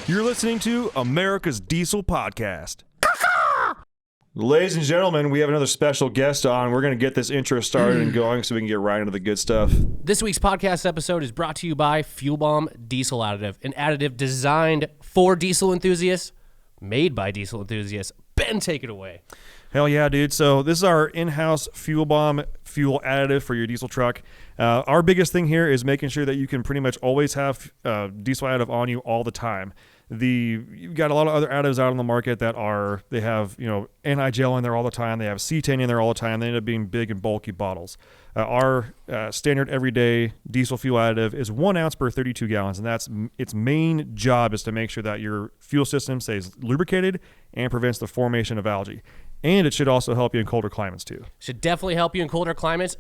You're listening to America's Diesel Podcast. Ladies and gentlemen, we have another special guest on. We're going to get this intro started and going so we can get right into the good stuff. This week's podcast episode is brought to you by Fuel Bomb Diesel Additive, an additive designed for diesel enthusiasts, made by diesel enthusiasts. Ben, take it away. Hell yeah, dude. So this is our in-house Fuel Bomb fuel additive for your diesel truck. Our biggest thing here is making sure that you can pretty much always have diesel additive on you all the time. You've got a lot of other additives out on the market that they have, anti-gel in there all the time. They have cetane in there all the time. They end up being big and bulky bottles. Our standard everyday diesel fuel additive is 1 ounce per 32 gallons, and that's its main job is to make sure that your fuel system stays lubricated and prevents the formation of algae. And it should also help you in colder climates too. Should definitely help you in colder climates.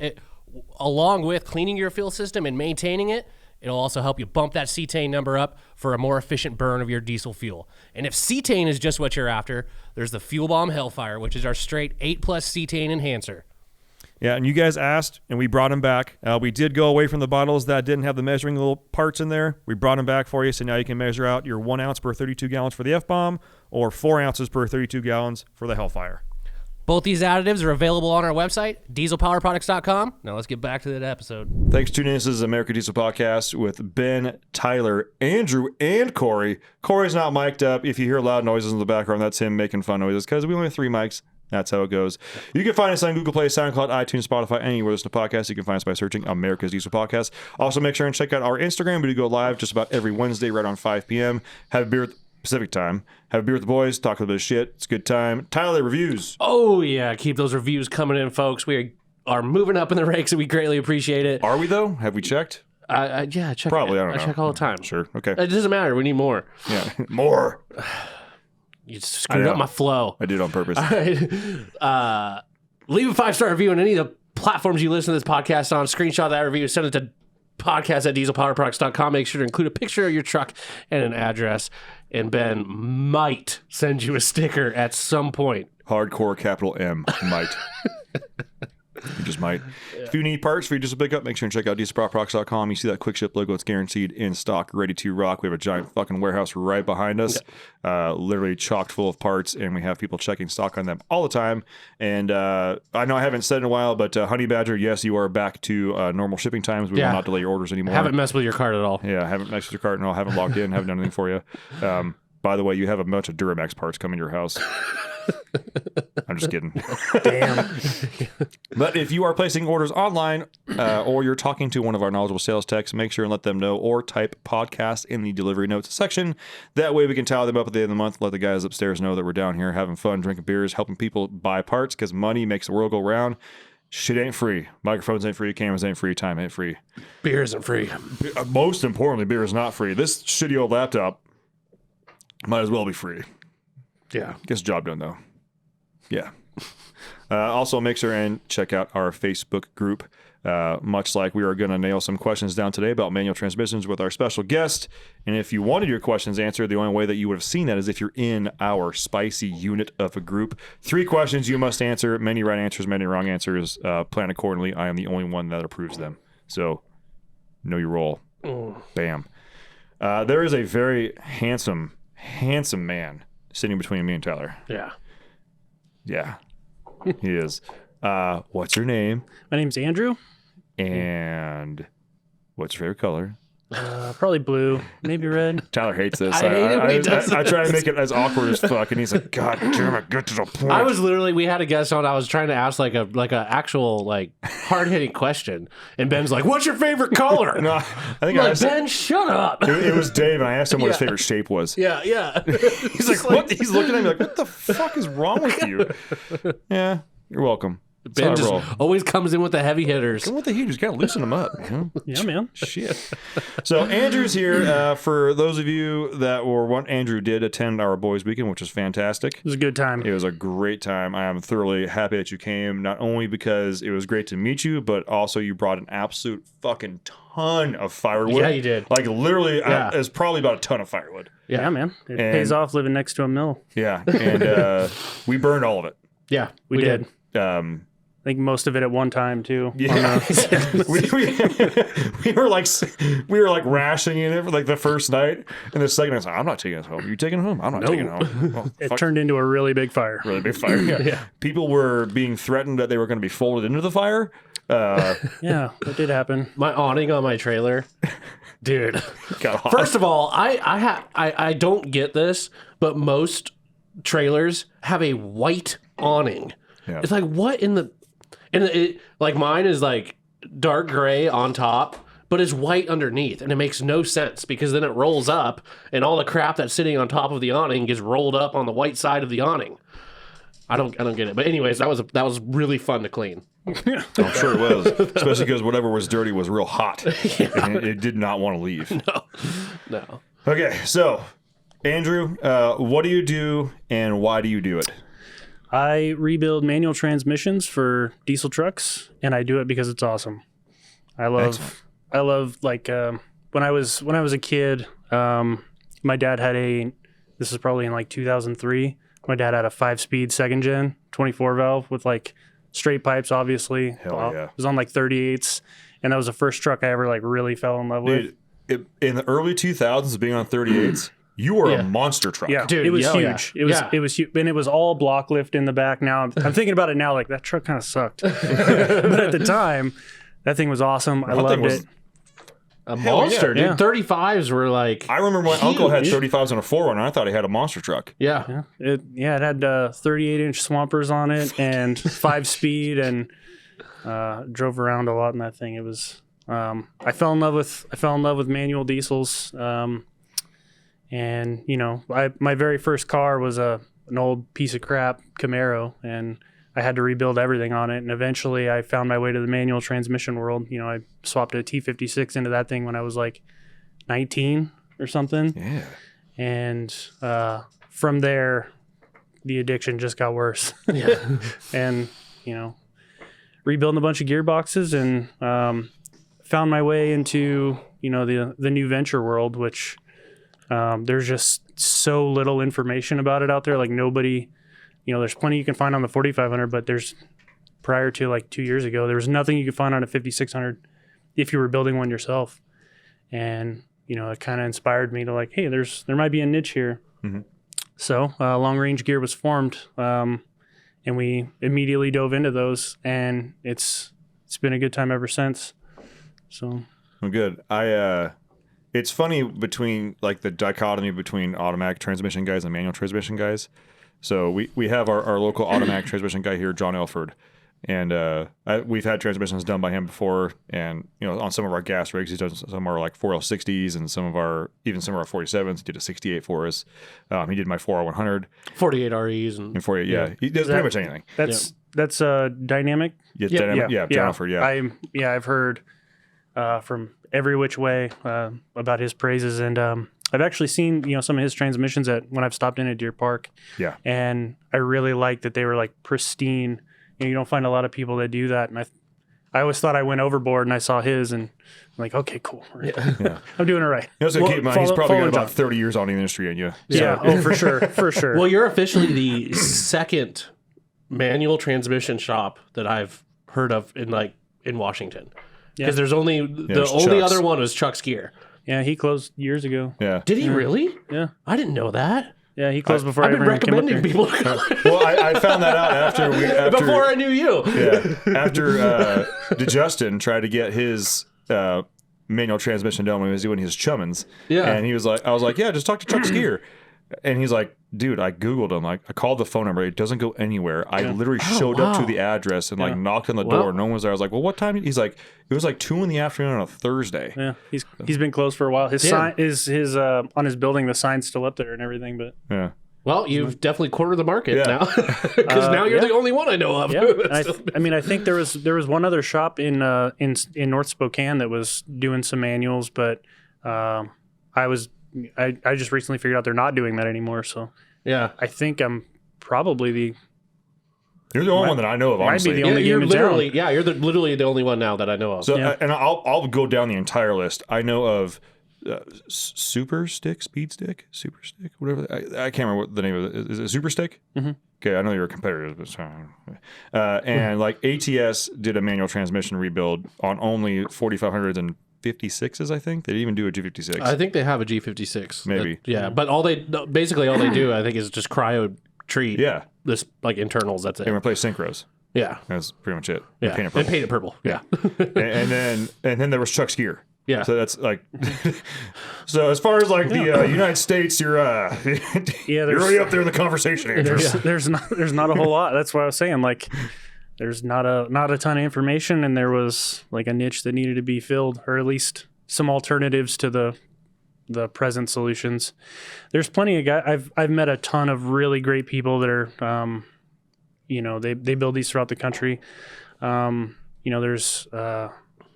Along with cleaning your fuel system and maintaining it, it'll also help you bump that cetane number up for a more efficient burn of your diesel fuel. And if cetane is just what you're after, there's the Fuel Bomb Hellfire, which is our straight 8+ cetane enhancer. Yeah, and you guys asked, and we brought them back. We did go away from the bottles that didn't have the measuring little parts in there. We brought them back for you, so now you can measure out your 1 ounce per 32 gallons for the F-Bomb or 4 ounces per 32 gallons for the Hellfire. Both these additives are available on our website, dieselpowerproducts.com. Now let's get back to that episode. Thanks for tuning in. This is American Diesel Podcast with Ben, Tyler, Andrew, and Corey. Corey's not mic'd up. If you hear loud noises in the background, that's him making fun noises because we only have 3 mics. That's how it goes. You can find us on Google Play, SoundCloud, iTunes, Spotify, anywhere there's a podcast. You can find us by searching America's Diesel Podcast. Also, make sure and check out our Instagram. We do go live just about every Wednesday right on 5 p.m. Have a beer with Pacific time. Have a beer with the boys. Talk a little bit of shit. It's a good time. Tyler, reviews. Oh, yeah. Keep those reviews coming in, folks. We are moving up in the ranks, and we greatly appreciate it. Are we, though? Have we checked? Yeah, check. Probably. I don't know. I check all the time. Sure. Okay. It doesn't matter. We need more. Yeah. More. You just screwed up my flow. I did on purpose. All right. Leave a 5-star review on any of the platforms you listen to this podcast on. Screenshot that review. Send it to podcast@dieselpowerproducts.com. Make sure to include a picture of your truck and an address. And Ben might send you a sticker at some point. Hardcore capital M. Might. You just might. Yeah. If you need parts for your diesel pickup, make sure and check out dieselpowerproducts.com. You see that quick ship logo. It's guaranteed in stock, ready to rock. We have a giant fucking warehouse right behind us, literally chocked full of parts, and we have people checking stock on them all the time. And I know I haven't said in a while, but Honey Badger, yes, you are back to normal shipping times. We will not delay your orders anymore. Haven't messed with your cart at all. Yeah, haven't messed with your cart at all. Haven't logged in. Haven't done anything for you. By the way, you have a bunch of Duramax parts coming to your house. I'm just kidding. Damn. But if you are placing orders online or you're talking to one of our knowledgeable sales techs, make sure and let them know or type podcast in the delivery notes section. That way we can tally them up at the end of the month, let the guys upstairs know that we're down here having fun, drinking beers, helping people buy parts because money makes the world go round. Shit ain't free. Microphones ain't free. Cameras ain't free. Time ain't free. Beer isn't free. Most importantly, beer is not free. This shitty old laptop might as well be free. Yeah. Gets the job done, though. Yeah. Also, make sure and check out our Facebook group. Much like we are going to nail some questions down today about manual transmissions with our special guest. And if you wanted your questions answered, the only way that you would have seen that is if you're in our spicy unit of a group. 3 questions you must answer. Many right answers, many wrong answers. Plan accordingly. I am the only one that approves them. So, know your role. Bam. There is a very handsome man sitting between me and Tyler. Yeah. Yeah, he is. What's your name? My name's Andrew. And what's your favorite color? Probably blue, maybe red. Tyler hates this. I hate it when he does I try to make it as awkward as fuck, and he's like, "God damn it, get to the point." I was literally, we had a guest on. I was trying to ask like a actual hard hitting question, and Ben's like, "What's your favorite color?" No, I think I'm like, Ben, shut up. It was Dave, and I asked him what his favorite shape was. Yeah. He's like, "What?" He's looking at me like, "What the fuck is wrong with you?" Yeah, you're welcome. Ben just always comes in with the heavy hitters. Come with the heaters, gotta loosen them up. You know? Yeah, man. Shit. So Andrew's here. For those of you that were one, Andrew did attend our boys' weekend, which was fantastic. It was a good time. It was a great time. I am thoroughly happy that you came, not only because it was great to meet you, but also you brought an absolute fucking ton of firewood. Yeah, you did. Like literally, it's probably about a ton of firewood. Yeah, man. It pays off living next to a mill. Yeah, and we burned all of it. Yeah, we did. I think most of it at one time too. Yeah, we were like rationing it for like the first night, and the second night, I'm not taking it home. You taking it home? I'm not taking it home. Well, It turned into a really big fire. really big fire. Yeah. People were being threatened that they were going to be folded into the fire. Yeah, that did happen. My awning on my trailer, dude. Got hot. First of all, I don't get this, but most trailers have a white awning. Yeah. It's like, what in the, like mine is like dark gray on top, but it's white underneath, and it makes no sense because then it rolls up, and all the crap that's sitting on top of the awning gets rolled up on the white side of the awning. I don't get it. But anyways, that was really fun to clean. I'm sure it was, especially because whatever was dirty was real hot, and it did not want to leave. No. Okay, so Andrew, what do you do, and why do you do it? I rebuild manual transmissions for diesel trucks, and I do it because it's awesome. I love like when I was a kid. My dad had this is probably in like 2003. My dad had a 5-speed second gen 24 valve with like straight pipes, obviously. Hell yeah. It was on like 38s, and that was the first truck I ever like really fell in love with. Dude, in the early 2000s, being on 38s, you were a monster truck. Yeah, Dude, it was yeah, huge. yeah. It was huge, and it was all block lift in the back. Now I'm thinking about it now, like that truck kind of sucked, but at the time, that thing was awesome. I That thing loved was- it. A monster, yeah. dude. 35s were like, I remember my uncle had huge. 35s on a 4-runner, and I thought he had a monster truck. Yeah. It had 38-inch swampers on it and 5-speed, and drove around a lot in that thing. It was I fell in love with manual diesels, and my very first car was an old piece of crap Camaro, and I had to rebuild everything on it. And eventually I found my way to the manual transmission world. I swapped a T56 into that thing when I was like 19 or something. Yeah. And from there, the addiction just got worse. And, rebuilding a bunch of gearboxes, and found my way into, the new venture world, which there's just so little information about it out there. Like nobody, there's plenty you can find on the 4500, but prior to like 2 years ago, there was nothing you could find on a 5600 if you were building one yourself. And, it kind of inspired me to like, hey, there might be a niche here. Mhm. So Long Range Gear was formed, and we immediately dove into those, and it's been a good time ever since. So Well, good. It's funny between like the dichotomy between automatic transmission guys and manual transmission guys. So we have our local automatic transmission guy here, John Elford, and we've had transmissions done by him before, and on some of our gas rigs, he's done some of our like 4L60s and some of our 47s. He did a 68 for us. He did my 4R100 48 REs and and 48. Yeah, he does pretty much anything. that's dynamic. Yeah, dynamic, John Elford. Yeah, I've heard from every which way about his praises, and I've actually seen some of his transmissions when I've stopped in at Deer Park. Yeah. And I really like that they were like pristine. You don't find a lot of people that do that, and I always thought I went overboard, and I saw his, and I'm like, okay, cool. Yeah. I'm doing it right. Also, keep in mind, he's probably got follow about John. 30 years on the industry, and Yeah. Oh, for sure, for sure. Well, you're officially the second manual transmission shop that I've heard of in Washington. Because there's only the it's only Chuck's. other one was Chuck's Gear. Yeah, he closed years ago. yeah. Did he really? Yeah, I didn't know that. yeah, he closed before I've I been ever came up recommending there. people to go Well, I found that out after before I knew you. after DeJustin tried to get his manual transmission done when he was doing his Chummins. Yeah. And he was like, I was like, yeah, just talk to Chuck's Gear. And he's like, dude, I Googled him. I called the phone number. It doesn't go anywhere. I literally showed up to wow. the address and knocked on the Wow. door. No one was there. I was like, well, what time? He's like, it was like 2 p.m. on a Thursday. Yeah, he's been closed for a while. His Damn. sign his on his building, the sign's still up there and everything. But Yeah. Well, you've definitely cornered the market Yeah. now. Because now you're the only one I know of. yeah, and I think there was one other shop in North Spokane that was doing some manuals, but I just recently figured out they're not doing that anymore. So Yeah. I think I'm probably You're the only one that I know of, might be honestly. the only You're game in literally, town. you're literally the only one now that I know of. So, Yeah. and I'll go down the entire list. I know of Super Stick, Speed Stick, Super Stick, whatever. I can't remember what the name of it is. Is it Super Stick? Mm-hmm. okay, I know you're a competitor, but sorry. And like ATS did a manual transmission rebuild on only 4500s and 56s, I think. They didn't even do a G56. I think they have a G56. Maybe. Yeah, but all they do, I think, is just cryo treat. Yeah. This like internals. That's it. They replace synchros. Yeah. That's pretty much it. Yeah. Paint it And purple. paint it purple. Yeah. and then there was Chuck's gear. Yeah. So that's like, so as far as like the United States, you're you're already up there in the conversation, Andrew. There's not a whole lot. That's what I was saying. Like, there's not a ton of information, and there was like a niche that needed to be filled, or at least some alternatives to the present solutions. There's plenty of guys. I've met a ton of really great people that are, they build these throughout the country.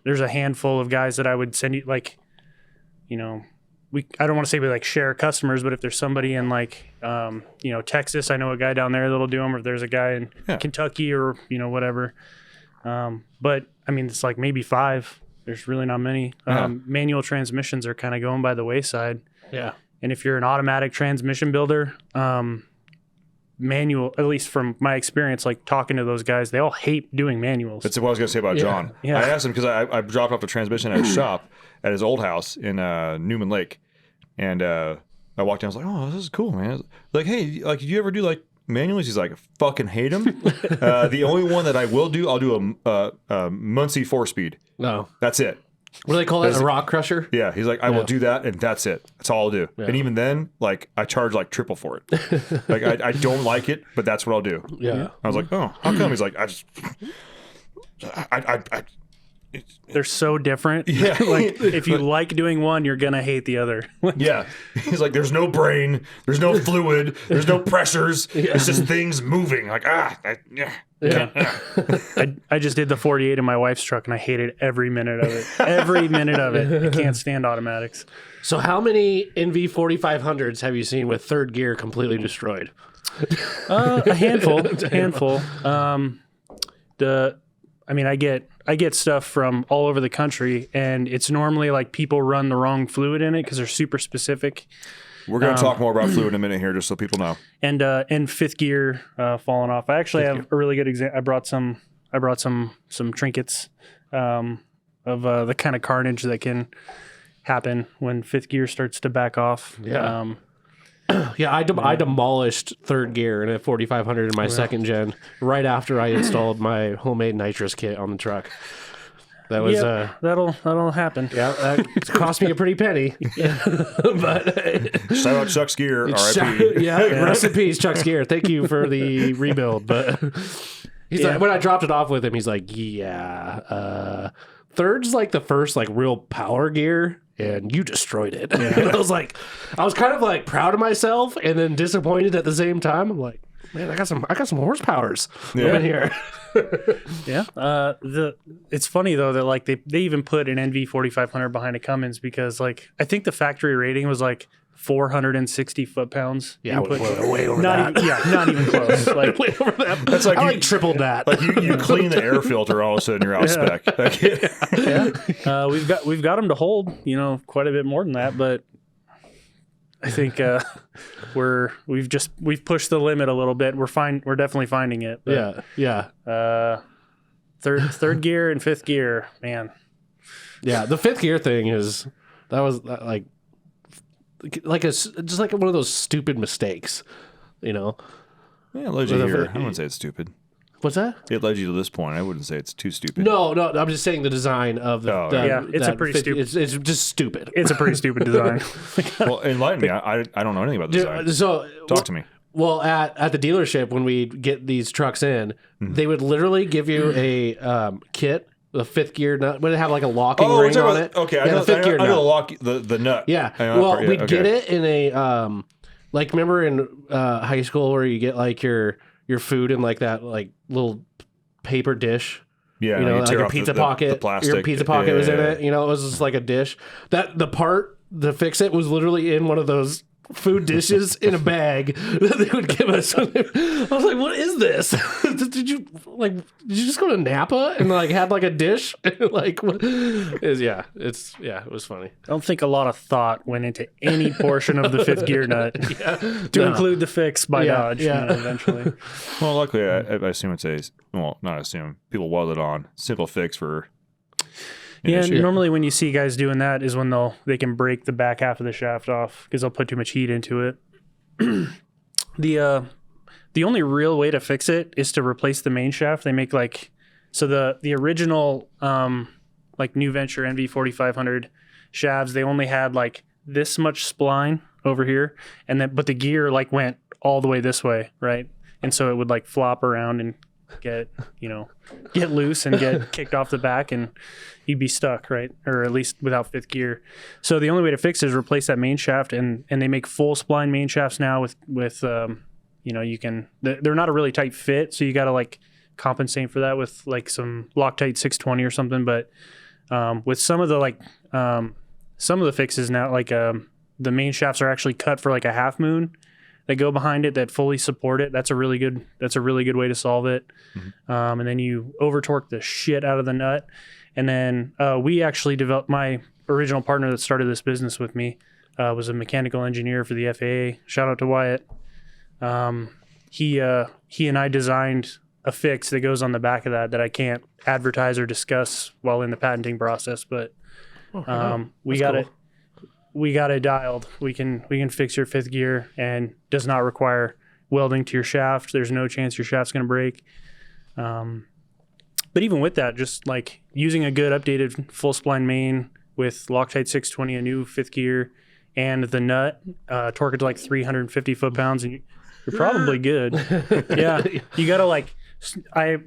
There's a handful of guys that I would send you, like, I don't want to say we like share customers, but if there's somebody in like, Texas, I know a guy down there that'll do them, or if there's a guy in Kentucky or, whatever. But I mean, it's like maybe 5. There's really not many. Manual transmissions are kind of going by the wayside. Yeah. And if you're an automatic transmission builder, manual, at least from my experience, like talking to those guys, they all hate doing manuals. That's what I was going to say about John. Yeah. I asked him because I dropped off the transmission at his shop at his old house in Newman Lake. And I walked in, I was like, oh, this is cool, man. Like, hey, like, did you ever do like manuals? He's like, I fucking hate them. The only one that I will do, I'll do a Muncie 4-speed. No. That's it. What do they call that? A rock crusher? Yeah, he's like, I will do that, and that's it. That's all I'll do. Yeah. And even then, like, I charge like triple for it. Like, I don't like it, but that's what I'll do. Yeah. I was like, oh, how come? He's like, They're so different. Yeah. Like, if you like doing one, you're gonna hate the other. Yeah. He's like, there's no brain, there's no fluid, there's no pressures. It's just things moving. Like, I just did the 48 in my wife's truck, and I hated every minute of it. Every minute of it. I can't stand automatics. So how many NV 4500s have you seen with third gear completely destroyed? A handful. I get stuff from all over the country, and it's normally like people run the wrong fluid in it because they're super specific. We're going to talk more about fluid in a minute here, just so people know. And fifth gear falling off. I actually have a really good example. I brought some trinkets of the kind of carnage that can happen when fifth gear starts to back off. Yeah. Yeah, I demolished third gear in a 4500 in my second gen right after I installed my homemade nitrous kit on the truck. That was that'll happen. Yeah, that cost me a pretty penny. But shout out Chuck's Gear, RIP. Rest in peace, Chuck's Gear. Thank you for the rebuild. But he's like, when I dropped it off with him, he's like, third's like the first like real power gear, and you destroyed it. And I was kind of like proud of myself and then disappointed at the same time. I'm like, man, I got some horsepowers in here. Yeah. It's funny though that like they even put an NV 4500 behind a Cummins because like I think the factory rating was like 460 foot-pounds. Yeah, way over that. Not even close. Like way over that. That's like I tripled that. Like you clean the air filter, all of a sudden you're out of spec. We've got them to hold, quite a bit more than that, but I think we've pushed the limit a little bit. We're definitely finding it. But, third gear and fifth gear, man. Yeah, the fifth gear thing was just like one of those stupid mistakes, Yeah, it led you here. I wouldn't say it's stupid. What's that? It led you to this point. I wouldn't say it's too stupid. No, I'm just saying the design of the. It's a pretty stupid. It's just stupid. It's a pretty stupid design. Well, enlighten me. I don't know anything about the design. So talk to me. Well, at the dealership when we get these trucks in, they would literally give you a kit. The fifth gear nut would it have like a locking ring on it? Okay, I know the fifth gear nut. The nut. Yeah. Well, we'd get it in a like remember in high school where you get like your food in like that like little paper dish. Yeah, like your pizza pocket. The plastic. Your pizza pocket was in it. It was just like a dish. That the part to fix it was literally in one of those food dishes in a bag that they would give us. I was like, what is this? Did you just go to Napa and like had like a dish? Like, what is, it was funny. I don't think a lot of thought went into any portion of the fifth gear nut to include the fix by Dodge. Eventually. Well, luckily, I assume it's not assume. People weld it on. Simple fix for. Normally when you see guys doing that is when they can break the back half of the shaft off because they'll put too much heat into it. The only real way to fix it is to replace the main shaft. They make the original New Venture NV4500 shafts. They only had like this much spline over here, but the gear like went all the way this way, right? And so it would like flop around and get loose and get kicked off the back, and you'd be stuck, right? Or at least without fifth gear. So the only way to fix it is replace that main shaft, and they make full spline main shafts now with you can, they're not a really tight fit, so you got to like compensate for that with like some Loctite 620 or something. But with some of the fixes now, like the main shafts are actually cut for like a half moon that go behind it that fully support it. That's a really good way to solve it. Mm-hmm. And then you over torque the shit out of the nut. And then we actually developed, my original partner that started this business with me was a mechanical engineer for the FAA. Shout out to Wyatt. He and I designed a fix that goes on the back of that I can't advertise or discuss while in the patenting process, but we got it. We got it dialed. We can fix your fifth gear and does not require welding to your shaft. There's no chance your shaft's going to break. But even with that, just like using a good updated full spline main with Loctite 620, a new fifth gear, and the nut, torque it to like 350 foot-pounds, and you're probably good. Yeah, you got to like, I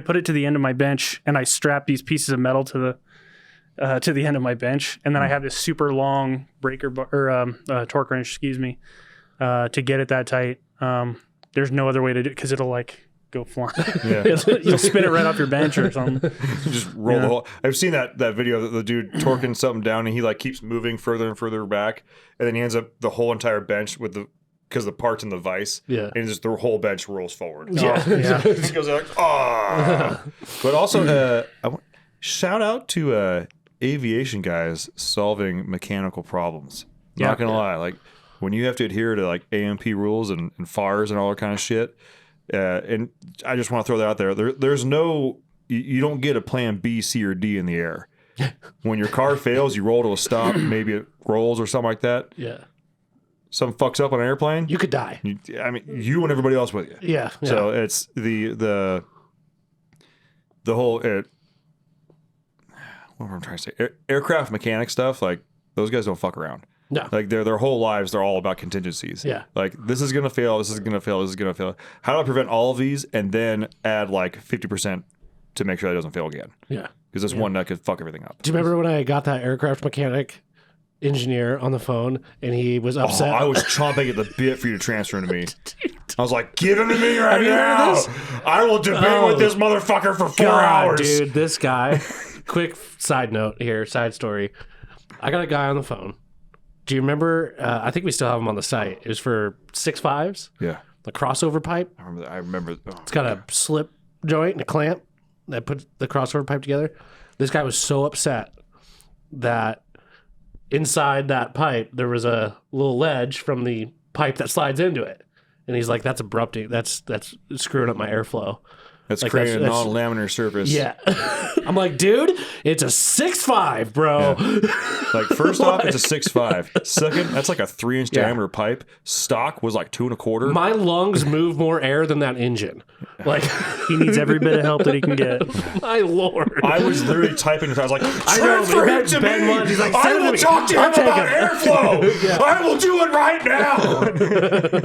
put it to the end of my bench, and I strap these pieces of metal to the end of my bench, and then I have this super long torque wrench, to get it that tight. There's no other way to do it because it'll like go flying. Yeah. You'll spin it right off your bench or something. Just roll the whole. I've seen that video that the dude torquing something down, and he like keeps moving further and further back, and then he ends up the whole entire bench because the parts in the vise, and just the whole bench rolls forward. He goes like, But also, shout out to aviation guys solving mechanical problems. Not gonna lie, like when you have to adhere to like AMP rules and FARs and all that kind of shit. And I just want to throw that out there. There's no, you don't get a plan B, C, or D in the air. When your car fails, you roll to a stop. Maybe it rolls or something like that. Yeah. Something fucks up on an airplane. You could die. You and everybody else with you. Yeah. So it's the whole. What am I trying to say? Aircraft mechanic stuff. Like those guys don't fuck around. No. Like their whole lives, they're all about contingencies. Yeah. Like this is gonna fail. This is gonna fail. This is gonna fail. How do I prevent all of these and then add like 50% to make sure that it doesn't fail again? Yeah. Because this one nut could fuck everything up. Do you remember when I got that aircraft mechanic engineer on the phone and he was upset? I was chomping at the bit for you to transfer him to me. I was like, give him to me right now. I will debate with this motherfucker for 4 hours. Dude, this guy. Quick side note here, side story. I got a guy on the phone. Do you remember? I think we still have them on the site. It was for 6.5s. Yeah. The crossover pipe. I remember. It's got a slip joint and a clamp that put the crossover pipe together. This guy was so upset that inside that pipe there was a little ledge from the pipe that slides into it, and he's like, "That's abrupting. That's screwing up my airflow." That's like creating a non-laminar surface. Yeah. I'm like, dude, it's a 6.5, bro. Yeah. Like, first off, it's a 6.5. Second, that's like a 3-inch diameter pipe. Stock was like 2 1/4. My lungs move more air than that engine. Like, he needs every bit of help that he can get. My lord. I was literally typing. I was like, transfer him to me. He's like, I will talk to him about airflow. I will do it right now.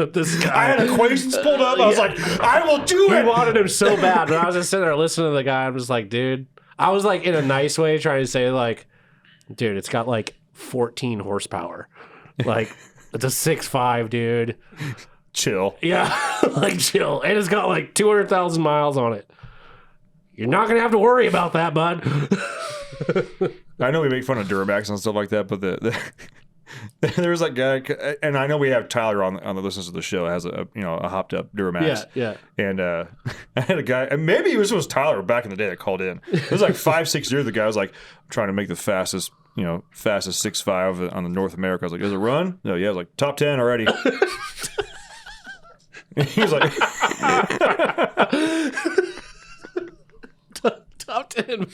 This guy. I had equations pulled up. I was like, I will do it. We wanted him so bad. But I was just sitting there listening to the guy. I'm just like, dude. I was like, in a nice way, trying to say, like, dude, it's got like 14 horsepower. Like, it's a 6.5, dude. Chill. Yeah, like chill. And it's got like 200,000 miles on it. You're not going to have to worry about that, bud. I know we make fun of Duramax and stuff like that, but there was that guy, and I know we have Tyler on the listens to the show, has a hopped up Duramax. Yeah. And I had a guy, and maybe it was Tyler back in the day that called in. It was like 5-6 years. The guy was like, I'm trying to make the fastest 6.5 on the North America. I was like, does it run? No, yeah. I was like, top 10 already. He was like, top 10.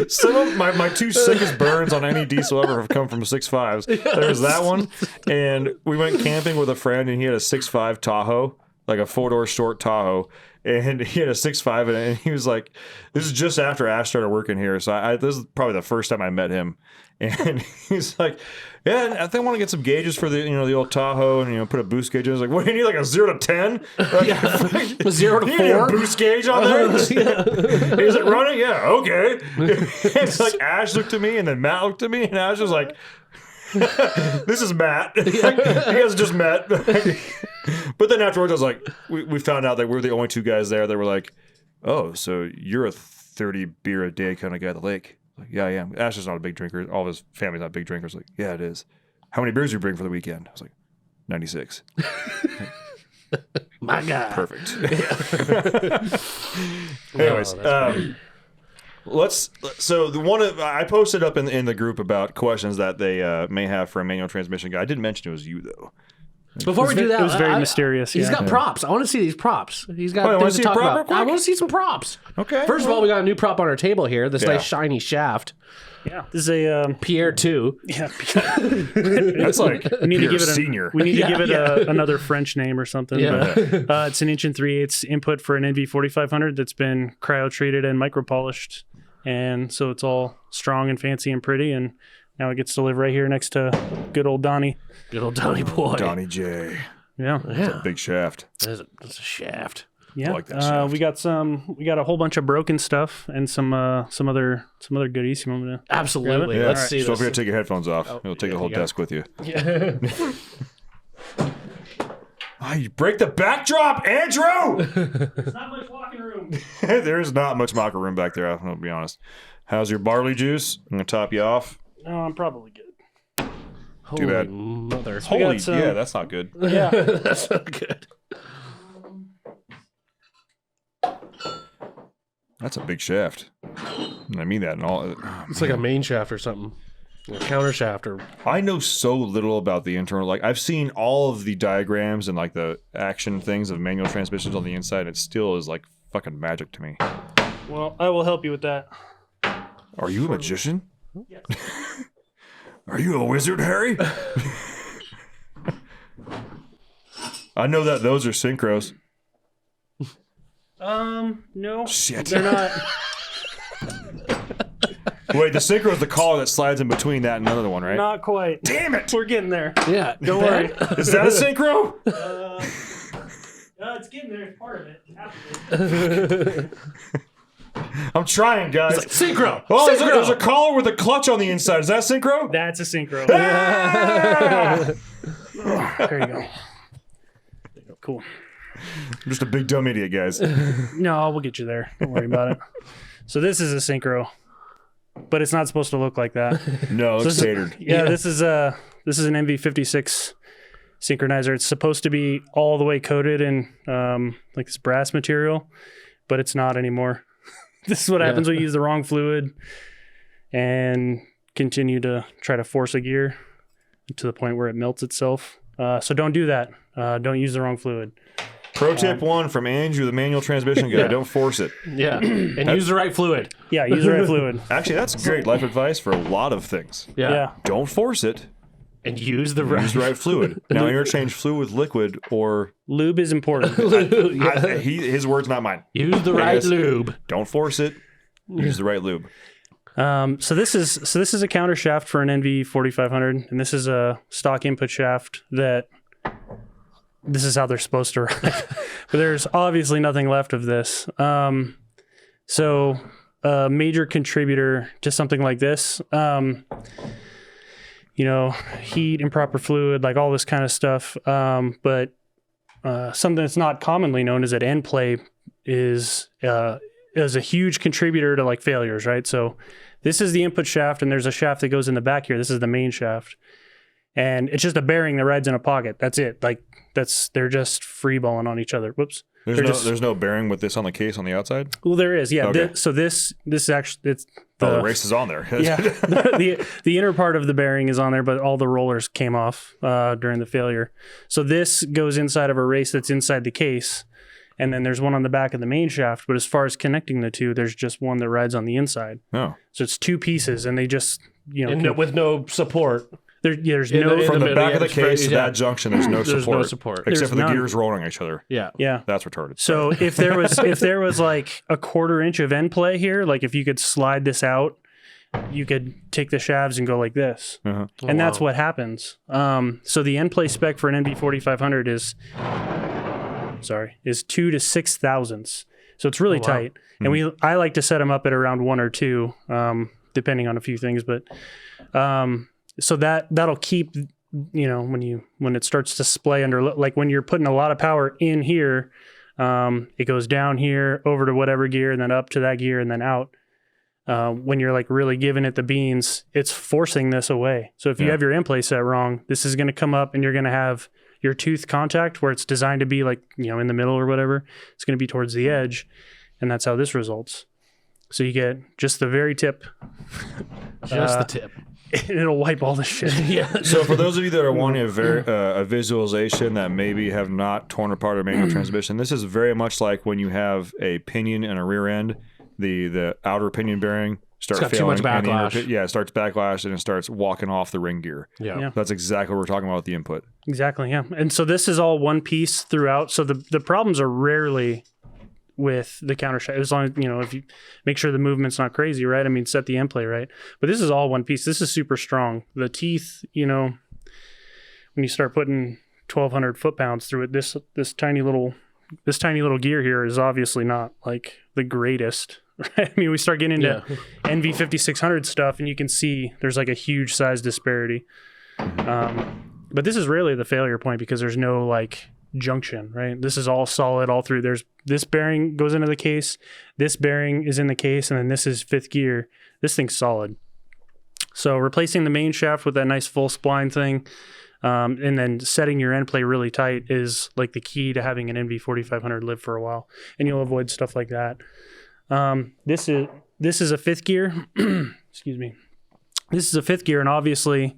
some of my two sickest burns on any diesel ever have come from 6.5s. There was that one, and we went camping with a friend, and he had a 6.5 Tahoe, like a 4-door short Tahoe, and he had a 6.5 in it, and he was like, this is just after Ash started working here, so this is probably the first time I met him, and he's like, yeah, I think I want to get some gauges for the old Tahoe and put a boost gauge in. I was like, what do you need, like a 0 to 10? Like, 0 to you need 4? a boost gauge on there? Is it running? Yeah, okay. It's like Ash looked at me and then Matt looked at me and Ash was like, this is Matt. You guys just met. But then afterwards I was like, we found out that we were the only two guys there that were like, oh, so you're a 30 beer a day kind of guy at the lake. Like, yeah, I am. Ash is not a big drinker. All of his family's not big drinkers. Like, yeah, it is. How many beers do you bring for the weekend? I was like, 96. My God. Perfect. Anyways, I posted up in the group about questions that they may have for a manual transmission guy. I didn't mention it was you though. Before we do that, it was very mysterious. He's yeah. got props. I want to see these props. He's got Oh, you wanna things see to a talk prop real about. quick? I want to see some props. Okay. First of all, we got a new prop on our table here. This Yeah. nice shiny shaft. Yeah, this is a Pierre 2. yeah. That's like We need to Pierre give it senior. We need to give it Yeah. another French name or something. Yeah. But, it's an 1 3/8 input for an NV4500 that's been cryo treated and micro polished, and so it's all strong and fancy and pretty. And now it gets to live right here next to good old Donnie. Good old Donnie boy. Donnie J. Yeah, Yeah. Big shaft. That's a shaft. yeah. like that shaft. We got a whole bunch of broken stuff and some other goodies. You want me to? Absolutely. Yeah. Let's see Just don't this. forget to take your headphones off. You'll take the whole you go. desk with you. Oh, you break the backdrop, Andrew! There's not much walking room. There is not much locker room back there, I'll be honest. How's your barley juice? I'm going to top you off. No, I'm probably good. Too bad. Mother. Holy, some- yeah, that's not good. Yeah. That's not good. That's a big shaft. And I mean that in all. It's like a main shaft or something. A counter shaft or I know so little about the internal. Like, I've seen all of the diagrams and like the action things of manual transmissions on the inside. It still is like fucking magic to me. Well, I will help you with that. Are you a magician? Are you a wizard, Harry? I know that those are synchros. No. Shit. They're not. Wait, the synchro is the collar that slides in between that and another one, right? Not quite. Damn it! We're getting there. yeah. Don't worry. Is that a synchro? It's getting there. It's part of it. Half of it. I'm trying, guys. Synchro. Oh, Synchro. there's a collar with a clutch on the inside. Is that synchro? That's a synchro. Ah! There you go. Cool. I'm just a big dumb idiot, guys. No, we'll get you there. Don't worry about it. So this is a synchro, but it's not supposed to look like that. No, it's This is- catered. Yeah, this is an MV56 synchronizer. It's supposed to be all the way coated in like this brass material, but it's not anymore. This is what happens when you use the wrong fluid and continue to try to force a gear to the point where it melts itself. So don't do that. Don't use the wrong fluid. Pro tip 1 from Andrew, the manual transmission guy. Yeah. Don't force it. Yeah. And use the right fluid. Yeah, use the right fluid. Actually, that's great life advice for a lot of things. Yeah. Yeah. Don't force it. And use the right. Use the right fluid. Now interchange fluid with liquid, or Lube is important. his words, not mine. Use the right guess. lube. Don't force it. Use the right lube. So this is a counter shaft for an NV4500, and this is a stock input shaft that this is how they're supposed to run. But there's obviously nothing left of this. So a major contributor to something like this, heat, improper fluid, like all this kind of stuff. But something that's not commonly known is that end play is a huge contributor to like failures, right? So this is the input shaft, and there's a shaft that goes in the back here. This is the main shaft. and it's just a bearing that rides in a pocket. That's it. Like they're just free balling on each other. Whoops. There's no bearing with this on the case on the outside. Well, there is. Yeah. Okay. So this is actually it's The race is on there. yeah. The inner part of the bearing is on there, but all the rollers came off during the failure. So this goes inside of a race that's inside the case, and then there's one on the back of the main shaft. But as far as connecting the two, there's just one that rides on the inside. Oh. So it's two pieces, and they just And with no support. there's In no the- From the middle, back yeah, of the it's very- case to yeah. that junction, there's no There's support. no support. Except There's for the none. gears rolling on each other. Yeah. yeah. That's retarded. So if there was like a 1/4 inch of end play here, like if you could slide this out, you could take the shafts and go like this, Uh-huh. and that's what happens. So the end play spec for an NV 4500 is 2 to 6 thousandths. So it's really tight, and I like to set them up at around 1 or 2, depending on a few things. But so that'll keep, when it starts to splay under, like when you're putting a lot of power in here, it goes down here over to whatever gear and then up to that gear and then out. When you're like really giving it the beans, it's forcing this away. So if you have your end play set wrong, this is going to come up and you're going to have your tooth contact where it's designed to be like, in the middle or whatever. It's going to be towards the edge. And that's how this results. So you get just the very tip. Just the tip. And it'll wipe all the shit. So for those of you that are wanting a visualization that maybe have not torn apart a manual transmission, this is very much like when you have a pinion and a rear end. The outer pinion bearing starts got too failing. much and the inner backlash. it starts backlash and it starts walking off the ring gear. Yeah. That's exactly what we're talking about with the input. Exactly, yeah. And so this is all one piece throughout. So the problems are rarely with the counter shaft, as long as, if you make sure the movement's not crazy, right? I mean, set the end play right. But this is all one piece. This is super strong. The teeth, when you start putting 1,200 foot-pounds through it, this tiny little gear here is obviously not like the greatest. Right? I mean, we start getting into NV 5600 stuff, and you can see there's like a huge size disparity. But this is really the failure point because there's no like junction, right? This is all solid all through. There's this bearing goes into the case, this bearing is in the case, and then this is fifth gear. This thing's solid. So replacing the main shaft with that nice full spline thing, and then setting your end play really tight is like the key to having an NV 4500 live for a while, and you'll avoid stuff like that. This is a fifth gear. Excuse me. This is a fifth gear, and obviously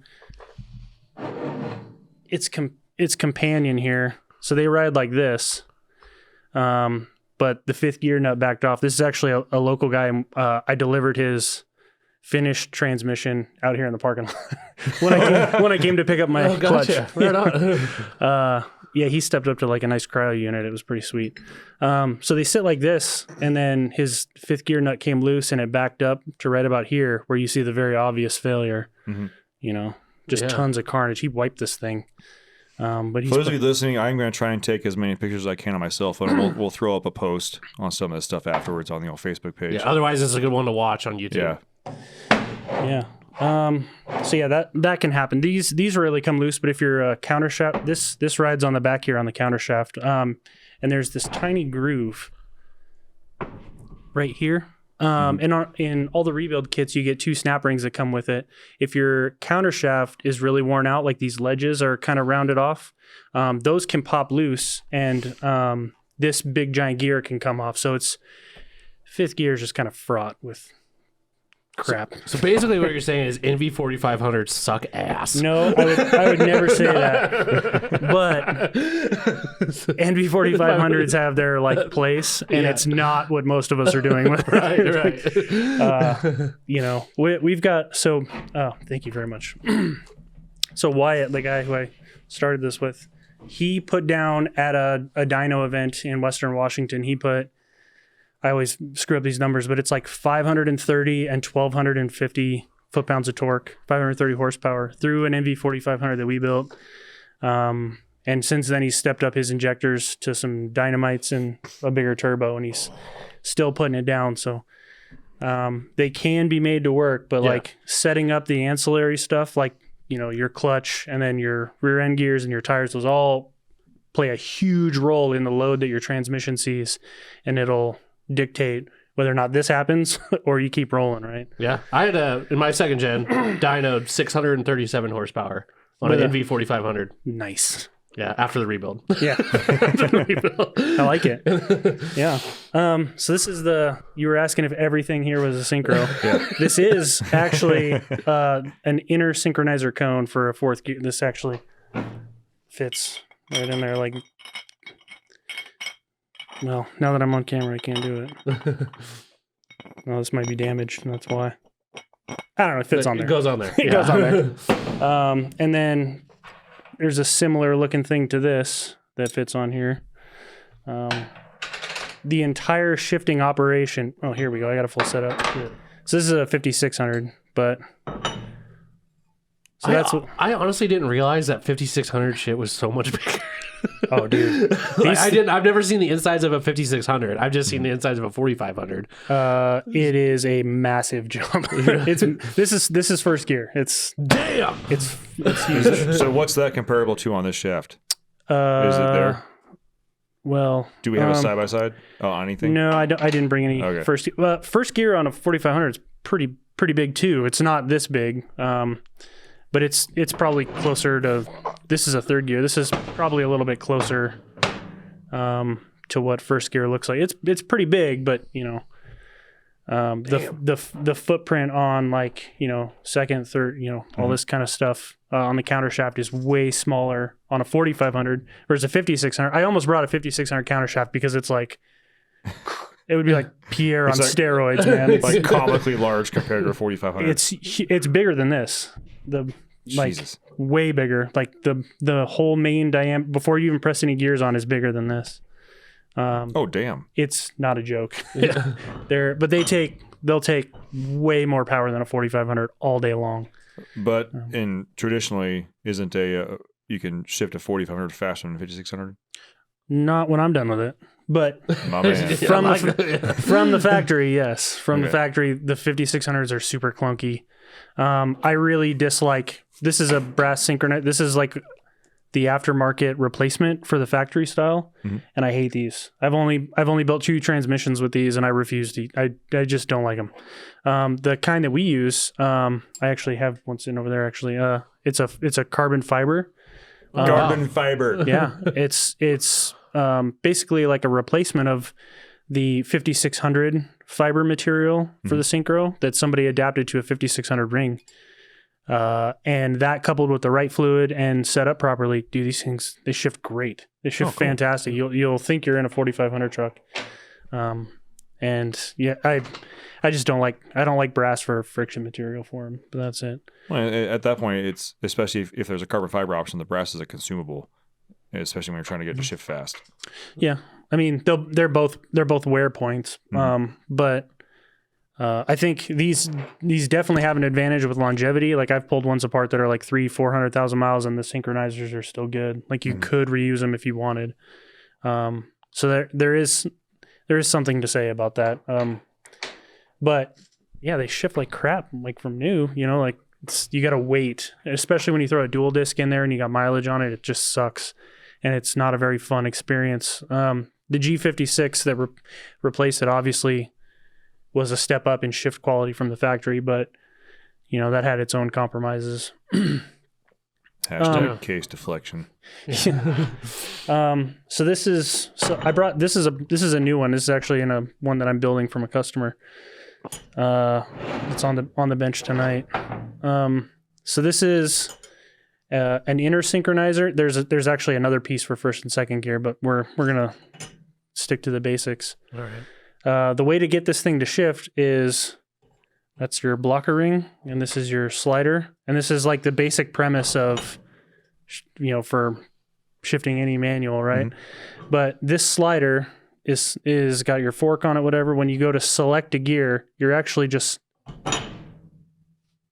it's companion here. So they ride like this. But the fifth gear nut backed off. This is actually a local guy. I delivered his finished transmission out here in the parking lot when I came to pick up my clutch. Right on. Yeah, he stepped up to like a nice cryo unit. It was pretty sweet. So they sit like this, and then his fifth gear nut came loose and it backed up to right about here where you see the very obvious failure. Just tons of carnage. He wiped this thing. But he's For those of you listening, I'm going to try and take as many pictures as I can on my cell phone. And we'll throw up a post on some of this stuff afterwards on the old Facebook page. Yeah, otherwise, it's a good one to watch on YouTube. Yeah. So yeah, that can happen. These rarely come loose, but if you're a counter shaft, this rides on the back here on the counter shaft. And there's this tiny groove right here. And in all the rebuild kits, you get 2 snap rings that come with it. If your counter shaft is really worn out, like these ledges are kind of rounded off, those can pop loose, and this big giant gear can come off. So it's fifth gear is just kind of fraught with crap. So basically, what you're saying is NV 4500 suck ass. No, I would never say that. But NV 4500s have their like place, and it's not what most of us are doing with it. Right. We've got thank you very much. So Wyatt, the guy who I started this with, he put down at a dyno event in Western Washington. I always screw up these numbers, but it's like 530 and 1,250 foot-pounds of torque, 530 horsepower through an NV 4500 that we built. And since then, he's stepped up his injectors to some dynamites and a bigger turbo, and he's still putting it down. So they can be made to work, but like setting up the ancillary stuff, like, your clutch and then your rear end gears and your tires, those all play a huge role in the load that your transmission sees, and it'll dictate whether or not this happens or you keep rolling, right? Yeah. I had in my second gen dynoed 637 horsepower on With an a- NV 4500. Nice. Yeah, after the rebuild. Yeah. I like it. Yeah. So this is you were asking if everything here was a synchro. Yeah. This is actually an inner synchronizer cone for a fourth gear. This actually fits right in there. Like, well, now that I'm on camera, I can't do it. Well, this might be damaged. And that's why. I don't know. It fits on there. It goes on there. It goes on there. And then there's a similar looking thing to this that fits on here. The entire shifting operation. Oh, here we go. I got a full setup. So this is a 5600, but so that's what. I honestly didn't realize that 5600 shit was so much bigger. Oh, dude. Like, I've never seen the insides of a 5600. I've just seen the insides of a 4500. It is a massive jump. This is first gear. It's Damn. it's huge. So what's that comparable to on this shaft? Is it there? Well, Do we have a side by side? Oh, anything? no, I didn't bring any Okay. first. Well, first gear on a 4500 is pretty big too. It's not this big, but it's probably closer to. This is a third gear. This is probably a little bit closer to what first gear looks like. It's pretty big, but the footprint on like second, third, all this kind of stuff on the counter shaft is way smaller on a 4500 versus a 5600. I almost brought a 5600 counter shaft because it's like it would be like Pierre on like- steroids, man. It's Like comically large compared to a 4500. it's bigger than this. Jesus. Way bigger. Like the whole main diameter before you even press any gears on is bigger than this. Oh, damn. It's not a joke. But they'll take way more power than a 4500 all day long. But traditionally, isn't you can shift a 4500 faster than a 5600? Not when I'm done with it. But My man. from the factory, yes. From the Okay. factory, the 5600s are super clunky. I really dislike. This is a brass synchronizer. This is like the aftermarket replacement for the factory style, and I hate these. I've only built 2 transmissions with these, and I refuse to. I just don't like them. The kind that we use, I actually have one sitting over there. Actually, it's a carbon fiber. Carbon fiber. Yeah, it's basically like a replacement of the 5600 fiber material for the synchro that somebody adapted to a 5600 ring. And that coupled with the right fluid and set up properly, do these things, they shift great. They shift fantastic. You'll think you're in a 4500 truck. And yeah, I just don't like brass for friction material for them, but that's it. Well, at that point, it's especially if there's a carbon fiber option, the brass is a consumable, especially when you're trying to get it to shift fast. Yeah. I mean, they're both wear points. But I think these definitely have an advantage with longevity. Like I've pulled ones apart that are like 400,000 miles, and the synchronizers are still good. Like you could reuse them if you wanted. So there is something to say about that. But yeah, they shift like crap, like from new. Like you got to wait, especially when you throw a dual disc in there and you got mileage on it. It just sucks, and it's not a very fun experience. The G56 that replaced it obviously was a step up in shift quality from the factory, but that had its own compromises. Hashtag case deflection. So this is a new one. This is actually in a one that I'm building from a customer. It's on the bench tonight. So this is an inner synchronizer. There's actually another piece for first and second gear, but we're gonna stick to the basics. All right. The way to get this thing to shift is that's your blocker ring, and this is your slider, and this is like the basic premise of for shifting any manual, right? But this slider is got your fork on it, whatever. When you go to select a gear, you're actually just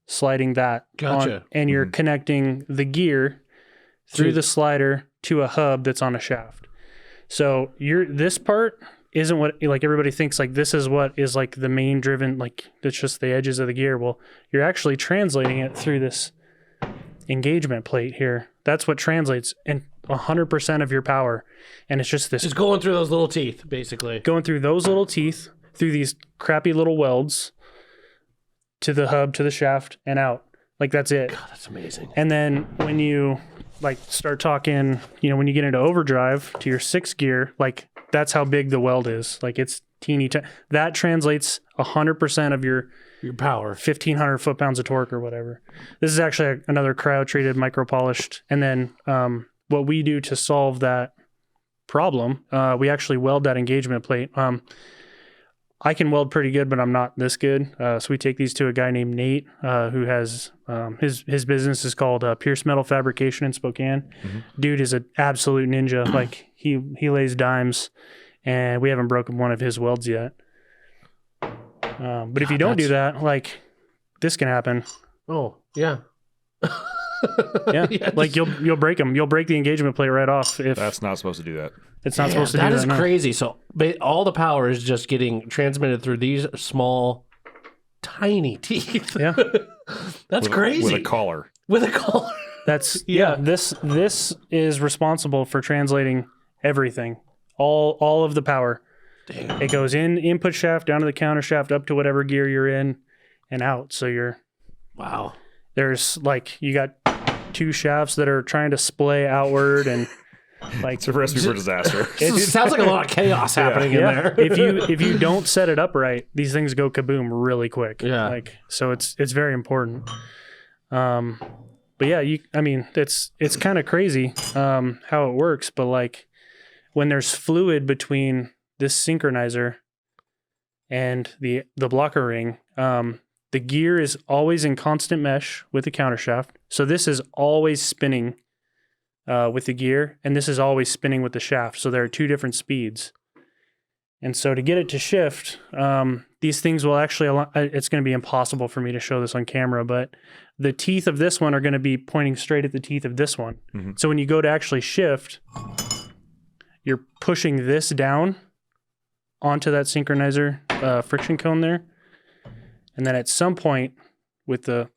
sliding that Gotcha. on, and you're connecting the gear through the slider to a hub that's on a shaft. So this part isn't what like everybody thinks, like this is what is like the main driven, like it's just the edges of the gear. Well, you're actually translating it through this engagement plate here. That's what translates in 100% of your power. And it's just this Just going through those little teeth, basically. going through those little teeth, through these crappy little welds to the hub, to the shaft, and out. Like that's it. God, that's amazing. And then when you like start talking, when you get into overdrive to your 6th gear, like that's how big the weld is. Like it's teeny tiny. That translates 100% of your power. 1,500 foot-pounds of torque or whatever. This is actually another cryo-treated, micro-polished. And then what we do to solve that problem, we actually weld that engagement plate. I can weld pretty good, but I'm not this good. So we take these to a guy named Nate, who has his business is called Pierce Metal Fabrication in Spokane. Mm-hmm. Dude is an absolute ninja. Like he lays dimes, and we haven't broken one of his welds yet. But if you don't do that, like this can happen. Oh, yeah. Yeah, Yes. like you'll break them. You'll break the engagement plate right off if That's not supposed to do that. it's not supposed to do that that. is no. crazy. So all the power is just getting transmitted through these small, tiny teeth. Yeah, That's With crazy. a collar. With a collar. that's Yeah. This is responsible for translating everything, all of the power. Damn. It goes in input shaft, down to the counter shaft, up to whatever gear you're in, and out. So Wow. there's like you got 2 shafts that are trying to splay outward, and like It's a recipe for disaster. It sounds like a lot of chaos happening in there. if you don't set it up right, these things go kaboom really quick. Yeah. Like so it's very important. But yeah, it's kind of crazy how it works, but like when there's fluid between this synchronizer and the blocker ring, the gear is always in constant mesh with the countershaft. So this is always spinning with the gear, and this is always spinning with the shaft. So there are 2 different speeds. And so to get it to shift, these things will actually, it's going to be impossible for me to show this on camera, but the teeth of this one are going to be pointing straight at the teeth of this one. Mm-hmm. So when you go to actually shift, you're pushing this down onto that synchronizer friction cone there. And then at some point with And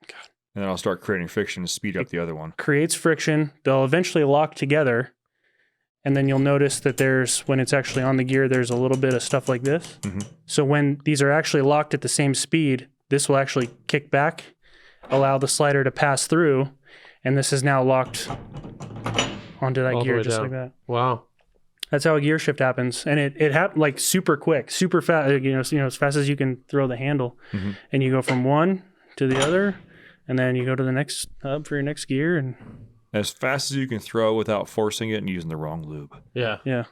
then I'll start creating friction to speed up the other one. creates friction, they'll eventually lock together. And then you'll notice that when it's actually on the gear, there's a little bit of stuff like this. Mhm. So when these are actually locked at the same speed, this will actually kick back, allow the slider to pass through, and this is now locked onto that All the gear way just down. like that. Wow. That's how a gear shift happens, and it happened like super quick, super fast. As fast as you can throw the handle, Mhm. and you go from one to the other, and then you go to the next hub for your next gear, and As fast as you can throw without forcing it and using the wrong lube. Yeah. yeah,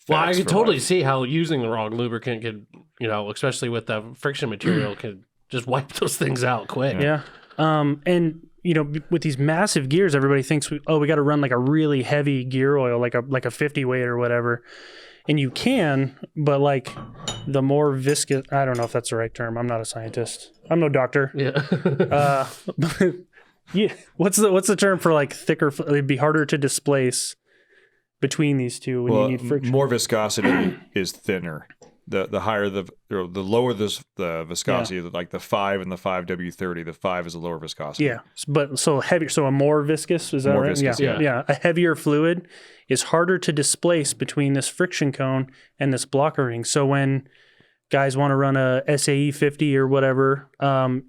Well, I Facts can for totally life. see how using the wrong lubricant could, especially with the friction material, could just wipe those things out quick. yeah. And with these massive gears, everybody thinks we got to run like a really heavy gear oil, like a 50 weight or whatever. And you can, but like the more viscous, I don't know if that's the right term. I'm not a scientist. I'm no doctor. Yeah. Yeah. What's the term for like thicker? It'd be harder to displace between these two when you need friction. More viscosity is thinner. The higher the lower the viscosity, like the 5 and the 5W30, the 5 is a lower viscosity. Yeah, but so heavier. So a more viscous, is that More right? viscous, yeah. yeah. A heavier fluid is harder to displace between this friction cone and this blocker ring. So when guys want to run a SAE 50 or whatever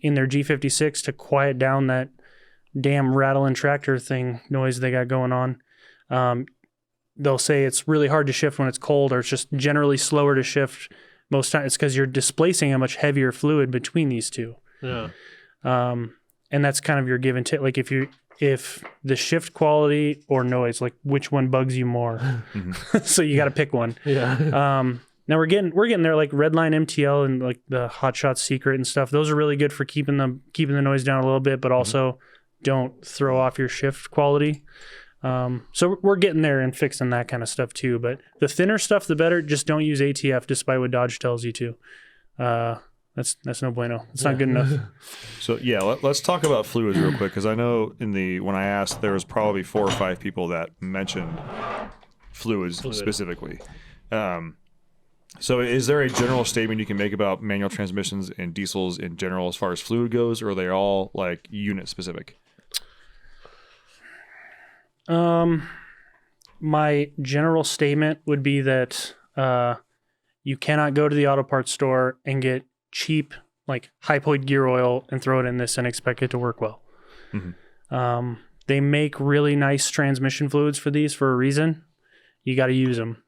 in their G56 to quiet down that damn rattling tractor thing noise they got going on, they'll say it's really hard to shift when it's cold, or it's just generally slower to shift most times. It's because you're displacing a much heavier fluid between these two. Yeah. And that's kind of your give and take. Like if the shift quality or noise, like which one bugs you more. So you got to pick one. Yeah. Now we're getting there, like Redline MTL and like the Hot Shot Secret and stuff. Those are really good for keeping the noise down a little bit, but also don't throw off your shift quality. So we're getting there and fixing that kind of stuff too. But the thinner stuff, the better. Just don't use ATF, despite what Dodge tells you to. That's no bueno. It's not good enough. So yeah, let's talk about fluids real quick, because I know when I asked, there was probably 4 or 5 people that mentioned fluids specifically. So is there a general statement you can make about manual transmissions and diesels in general as far as fluid goes, or are they all like unit specific? My general statement would be that you cannot go to the auto parts store and get cheap, like Hypoid gear oil and throw it in this and expect it to work well. They make really nice transmission fluids for these for a reason. You got to use them.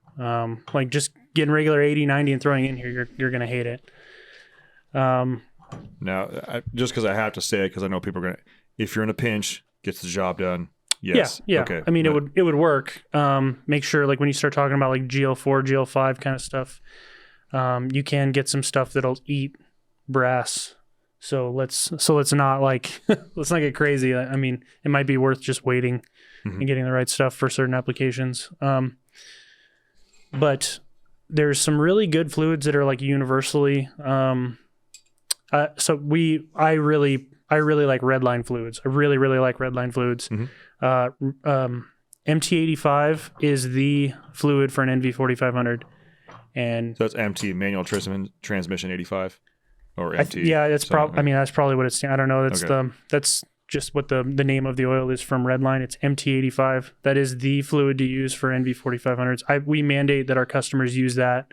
Like just getting regular 80, 90 and throwing it in here, you're going to hate it. Now, just because I have to say it, because I know people are going to, if you're in a pinch, gets the job done. Yes. Yeah. Okay. I mean, it would work. Make sure, like when you start talking about like GL4, GL5 kind of stuff, you can get some stuff that'll eat brass. So let's not like let's not get crazy. I mean, it might be worth just waiting and getting the right stuff for certain applications. But there's some really good fluids that are like universally. So I really like Redline fluids. I really like Redline fluids. MT85 is the fluid for an NV4500, and so that's MT, manual transmission 85, or MT. that's probably. I mean, that's probably what it's. I don't know. That's Okay. that's just what the name of the oil is from Redline. It's MT85. That is the fluid to use for NV4500s. We mandate that our customers use that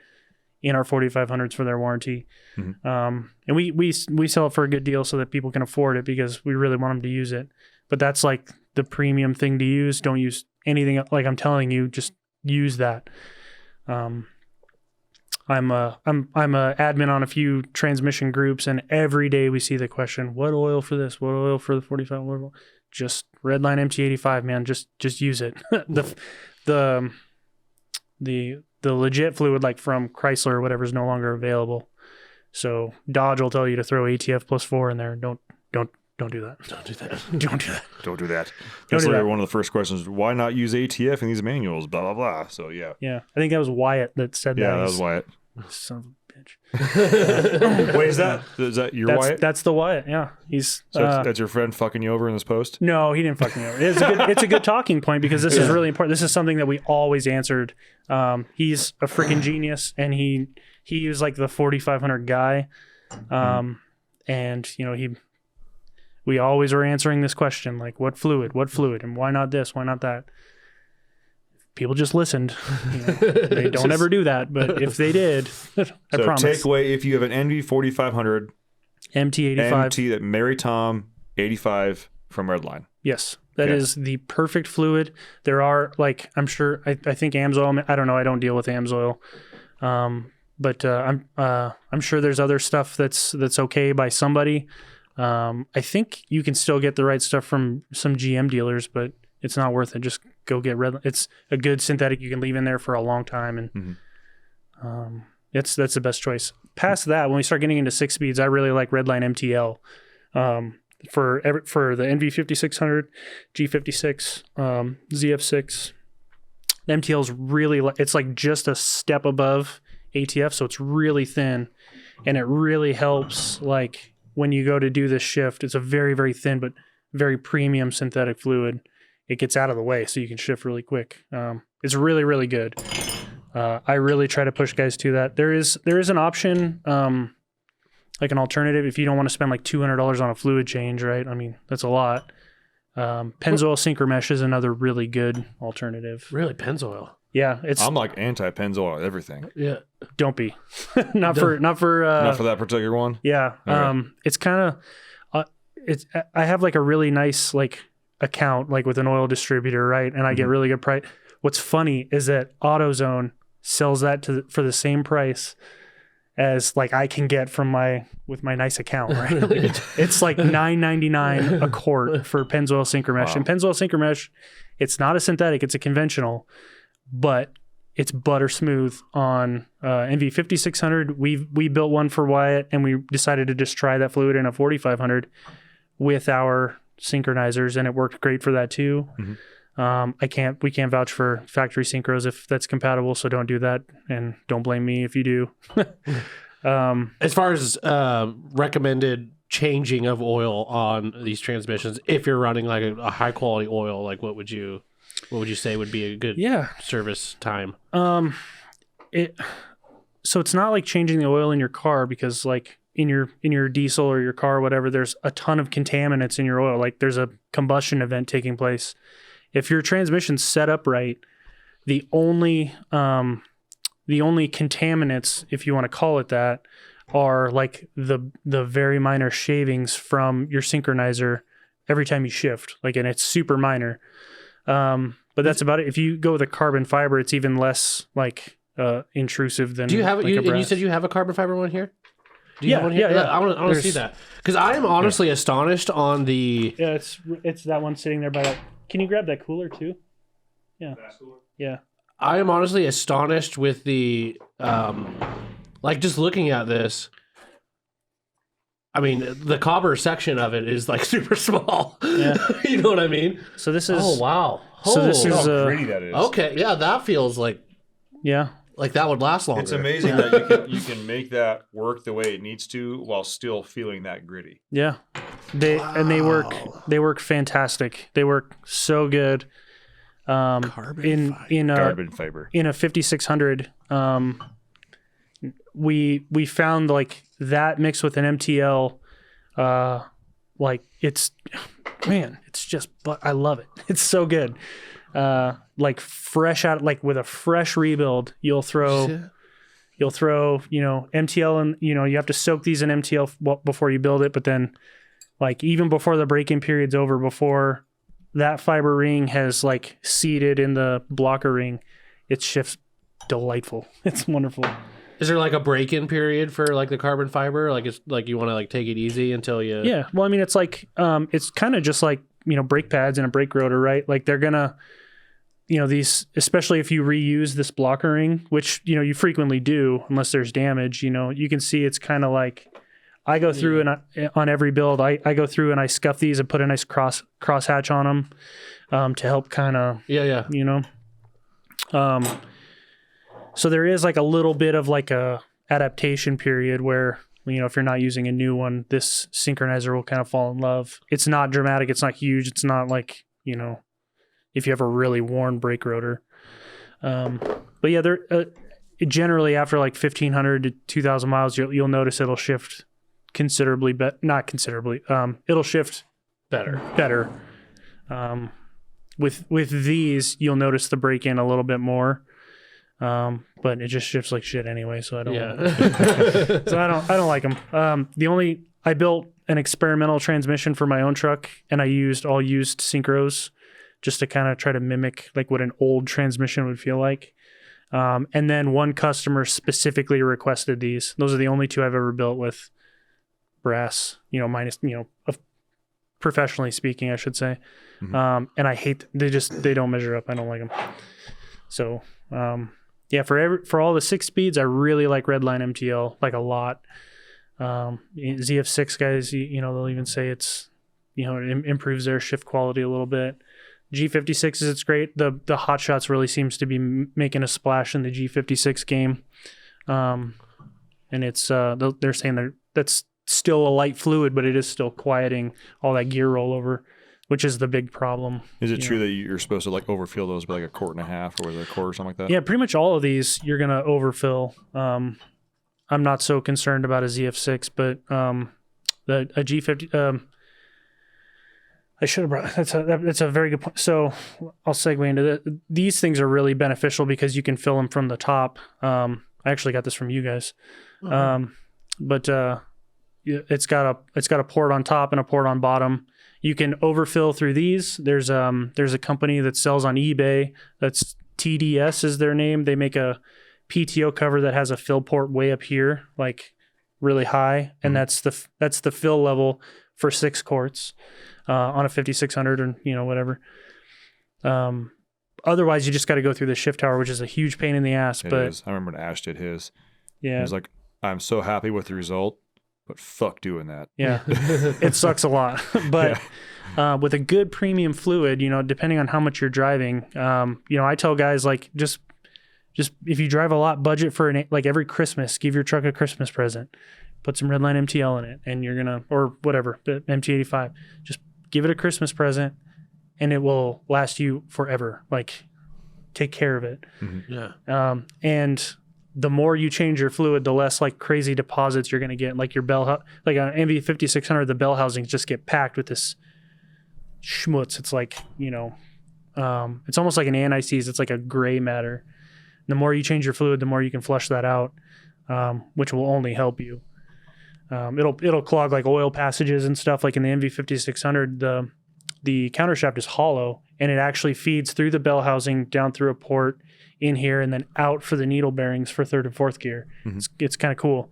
in our 4500s for their warranty. And we sell it for a good deal so that people can afford it because we really want them to use it. But that's like the premium thing to use. Don't use anything like I'm telling you, just use that. I'm a admin on a few transmission groups, and every day we see the question, what oil for this? What oil for the 45? Just Redline MT85, man. Just use it. the legit fluid like from Chrysler or whatever is no longer available. So Dodge will tell you to throw ATF +4 in there. Don't do that. Don't do that. Don't do that. Don't That's do like that. one of the first questions. Why not use ATF in these manuals? Blah, blah, blah. So, yeah. Yeah, I think that was Wyatt that said that. Yeah, that was Wyatt. Son of a bitch. Wait, is that your Wyatt? That's the Wyatt. Yeah, he's. So that's your friend fucking you over in this post? No, he didn't fuck me over. It's a good talking point because this is really important. This is something that we always answered. He's a freaking genius, and he was like the 4500 guy, and we always were answering this question like what fluid, and why not this, why not that. People just listened. They don't ever do that, but if they did, I promise. Takeaway: if you have an NV4500 MT85, MT that Mary Tom 85 from Redline. yes, that Okay. is the perfect fluid. There are like I'm sure I think Amsoil. I don't know. I don't deal with Amsoil, but I'm sure there's other stuff that's okay by somebody. I think you can still get the right stuff from some GM dealers, but it's not worth it. Just go get Redline. It's a good synthetic you can leave in there for a long time, and that's the best choice. Past that, when we start getting into 6-speeds, I really like Redline MTL. For the NV5600, G56, ZF6, the MTL is really it's like just a step above ATF, so it's really thin, and it really helps like when you go to do this shift. It's a very, very thin but very premium synthetic fluid. It gets out of the way so you can shift really quick. It's really, really good. I really try to push guys to that. There is an option, like an alternative if you don't want to spend like $200 on a fluid change, right? I mean, that's a lot. Pennzoil Synchromesh is another really good alternative. Really, Pennzoil. Yeah, I'm like anti-Pennzoil everything. Yeah. don't be. not for Not for that particular one. yeah. Okay. It's kind of I have like a really nice like account like with an oil distributor, right? And I get really good price. What's funny is that AutoZone sells that for the same price as like I can get from my nice account, right? It's like $9.99 a quart for Pennzoil Synchromesh. Wow. And Pennzoil Synchromesh, it's not a synthetic, it's a conventional, but it's butter smooth on NV5600. We built one for Wyatt, and we decided to just try that fluid in a 4500 with our synchronizers, and it worked great for that too. We can't vouch for factory synchros if that's compatible, so don't do that, and don't blame me if you do. As far as recommended changing of oil on these transmissions, if you're running like a high quality oil, like what would you say would be a good service time? So it's not like changing the oil in your car, because like in your diesel or your car or whatever, there's a ton of contaminants in your oil. Like there's a combustion event taking place. If your transmission's set up right, the only contaminants, if you want to call it that, are like the very minor shavings from your synchronizer every time you shift, like, and it's super minor. But that's about it. If you go with a carbon fiber, it's even less like intrusive than. Do you have like you? a And you brass. said you have a carbon fiber one here. Do you Yeah, have one here? yeah. I want to see There's- that because I am honestly astonished on the. Yeah, it's that one sitting there by that. Can you grab that cooler too? Yeah. Yeah. I am honestly astonished with the, like just looking at this. I mean, the copper section of it is like super small. Yeah. You know what I mean? So this is. Oh wow. So this Holy- is How gritty that is. okay. Yeah, that feels like Yeah. that would last longer. It's amazing that you can make that work the way it needs to while still feeling that gritty. Yeah. They work fantastic. They work so good. Carbon in a Carbon fiber. in a 5600 we found like that mixed with an MTL like it's just, but I love it. It's so good. Like fresh out, like with a fresh rebuild, you'll throw, MTL, and you have to soak these in MTL before you build it. But then like even before the break-in period's over, before that fiber ring has like seated in the blocker ring, it shifts delightful. It's wonderful. Is there like a break-in period for like the carbon fiber? Like it's like you want to like take it easy until you. Yeah. Well, I mean, it's like, it's kind of just like, brake pads and a brake rotor, right? Like they're gonna, these, especially if you reuse this blocker ring, which, you frequently do, unless there's damage, you can see it's kind of like, I go through and on every build, I go through and I scuff these and put a nice cross hatch on them, to help kind of, Yeah. so there is like a little bit of like a adaptation period where, if you're not using a new one, this synchronizer will kind of fall in love. It's not dramatic. It's not huge. It's not like, if you have a really worn brake rotor. But yeah, they're generally after like 1,500 to 2,000 miles, you'll notice it'll shift considerably, not considerably. It'll shift better. With these, you'll notice the break in a little bit more. But it just shifts like shit anyway, so I don't. Yeah. So I don't like them. I built an experimental transmission for my own truck, and I used all used synchros just to kind of try to mimic like what an old transmission would feel like. And then one customer specifically requested these. Those are the only two I've ever built with brass, minus, professionally speaking, I should say. And I hate, they don't measure up. I don't like them. So, yeah, for all the 6 speeds, I really like Redline MTL, like a lot. ZF6 guys, they'll even say it's, it improves their shift quality a little bit. G56s, it's great. The Hot Shots really seems to be making a splash in the G56 game. And it's, they're saying that's still a light fluid, but it is still quieting all that gear rollover, which is the big problem. Is it true that you're supposed to like overfill those by like a quart and a half, or was it a quart or something like that? Yeah, pretty much all of these you're gonna overfill. I'm not so concerned about a ZF6, but a G50. I should have brought. That's a very good point. So I'll segue into that. These things are really beneficial because you can fill them from the top. I actually got this from you guys, but it's got a port on top and a port on bottom. You can overfill through these. There's a company that sells on eBay. That's TDS is their name. They make a PTO cover that has a fill port way up here, like really high, and that's the fill level for 6 quarts on a 5600 or whatever. Otherwise, you just got to go through the shift tower, which is a huge pain in the ass. It but is. I remember when Ash did his. yeah, He was like, "I'm so happy with the result, but fuck doing that." yeah, it sucks a lot. But with a good premium fluid, depending on how much you're driving, I tell guys like just if you drive a lot, budget for like every Christmas, give your truck a Christmas present. Put some Redline MTL in it, and you're gonna, or whatever, the MT85. Just give it a Christmas present, and it will last you forever. Like, take care of it. Yeah. And the more you change your fluid, the less like crazy deposits you're gonna get. Like your bell, like an MV5600, the bell housings just get packed with this schmutz. It's like it's almost like an anti-seize. It's like a gray matter. The more you change your fluid, the more you can flush that out, which will only help you. It'll clog like oil passages and stuff. Like in the MV5600, the countershaft is hollow, and it actually feeds through the bell housing down through a port in here and then out for the needle bearings for third and fourth gear. It's kind of cool.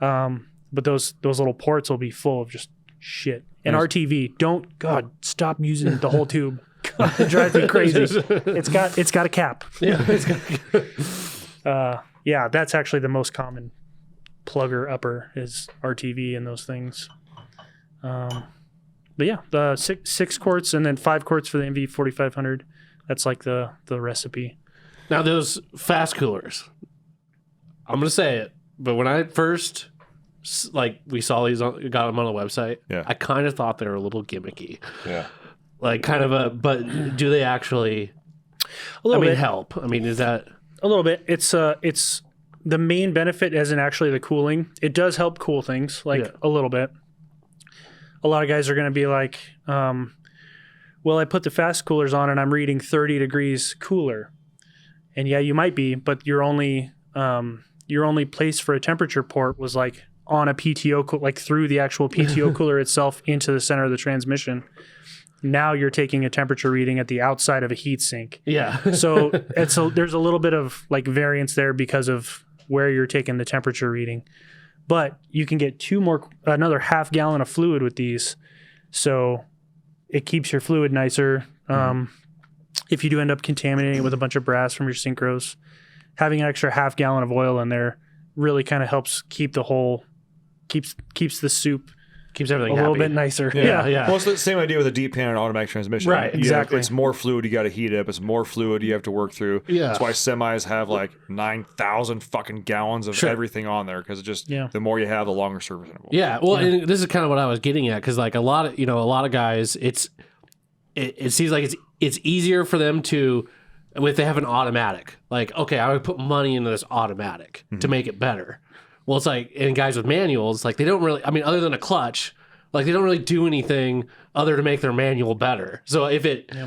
But those little ports will be full of just shit. And RTV, God, stop using the whole tube. God, it drives me crazy. It's got a cap. Yeah, Yeah, that's actually the most common plugger upper is RTV and those things. But yeah, the six quarts and then 5 quarts for the MV 4500. That's like the recipe. Now those fast coolers, I'm gonna say it, but when I first we saw these, got them on the website, I kind of thought they were a little gimmicky. Yeah. Like kind of but do they actually? A little bit. Help. I mean, is that a little bit? It's the main benefit isn't actually the cooling. It does help cool things a little bit. A lot of guys are going to be like, well, I put the fast coolers on and I'm reading 30 degrees cooler. And yeah, you might be, but your only place for a temperature port was like on a PTO, like through the actual PTO cooler itself into the center of the transmission. Now you're taking a temperature reading at the outside of a heat sink. Yeah. So there's a little bit of like variance there because of where you're taking the temperature reading. But you can get another half gallon of fluid with these. So it keeps your fluid nicer. If you do end up contaminating it with a bunch of brass from your synchros, having an extra half gallon of oil in there really kind of helps keep the whole, keeps the soup keeps everything a little happy. bit nicer. Yeah. Well, it's the same idea with a deep pan and automatic transmission. Right, exactly. It's more fluid you got to heat up. It's more fluid you have to work through. Yeah. That's why semis have like 9,000 fucking gallons of everything on there because it just the more you have, the longer service interval. Yeah. Well, and this is kind of what I was getting at because like a lot of guys, it seems like it's easier for them to. If they have an automatic, like, okay, I would put money into this automatic to make it better. Well, it's like, and guys with manuals, like they don't really, I mean, other than a clutch, like they don't really do anything other to make their manual better. So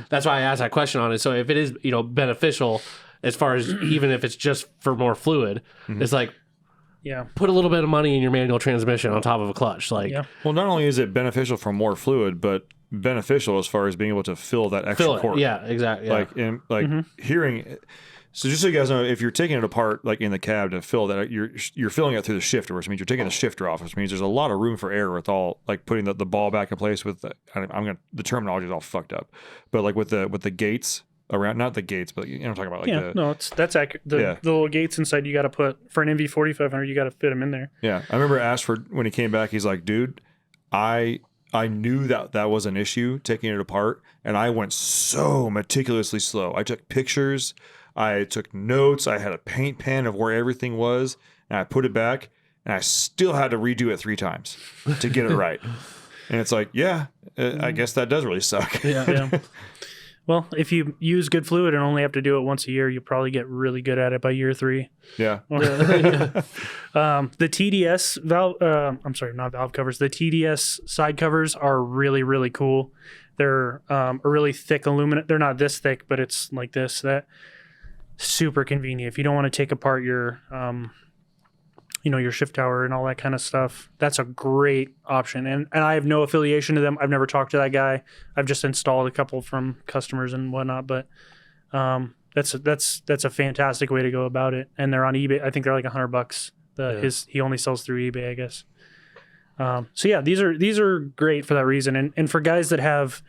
that's why I asked that question on it. So if it is, beneficial as far as even if it's just for more fluid, it's like, put a little bit of money in your manual transmission on top of a clutch. Like, well, not only is it beneficial for more fluid, but beneficial as far as being able to fill that extra quart. Yeah, exactly. Yeah. Like hearing. So just so you guys know, if you're taking it apart, like in the cab to fill that, you're filling it through the shifter, which means you're taking the shifter off, which means there's a lot of room for error with all like putting the ball back in place with the terminology is all fucked up, but like with the gates around, not the gates, but I'm talking about like that's accurate. The little gates inside you got to put for an MV 4500, you got to fit them in there. Yeah, I remember Ashford when he came back, he's like, dude, I knew that was an issue taking it apart, and I went so meticulously slow. I took pictures. I took notes. I had a paint pen of where everything was, and I put it back, and I still had to redo it 3 times to get it right. And it's like, I guess that does really suck. Yeah. Well, if you use good fluid and only have to do it once a year, you probably get really good at it by year 3. Yeah. The TDS valve, not valve covers. The TDS side covers are really, really cool. They're a really thick aluminum. They're not this thick, but it's like this. That super convenient if you don't want to take apart your your shift tower and all that kind of stuff. That's a great option, and I have no affiliation to them. I've never talked to that guy. I've just installed a couple from customers and whatnot, but that's a fantastic way to go about it. And they're on eBay. I think they're like $100. He only sells through eBay, I guess. So yeah, these are great for that reason, and for guys that have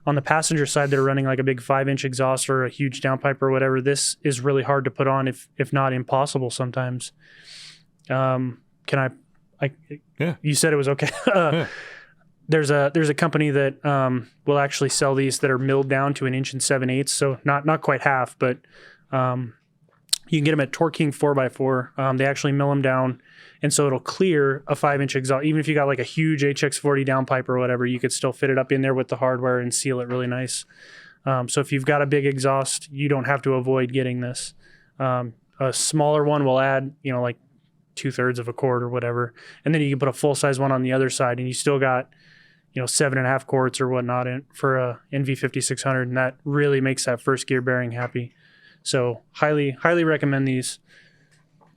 on the passenger side, they're running like a big 5-inch exhaust or a huge downpipe or whatever. This is really hard to put on, if not impossible sometimes. Can I? You said it was okay. There's a company that will actually sell these that are milled down to 1 7/8 inches, so not quite half, but you can get them at Torque King 4x4. They actually mill them down, and so it'll clear a 5-inch exhaust. Even if you got like a huge HX40 downpipe or whatever, you could still fit it up in there with the hardware and seal it really nice. So if you've got a big exhaust, you don't have to avoid getting this. A smaller one will add, like 2/3 of a quart or whatever, and then you can put a full size one on the other side, and you still got 7.5 quarts or whatnot for a NV 5600, and that really makes that first gear bearing happy. So highly recommend these.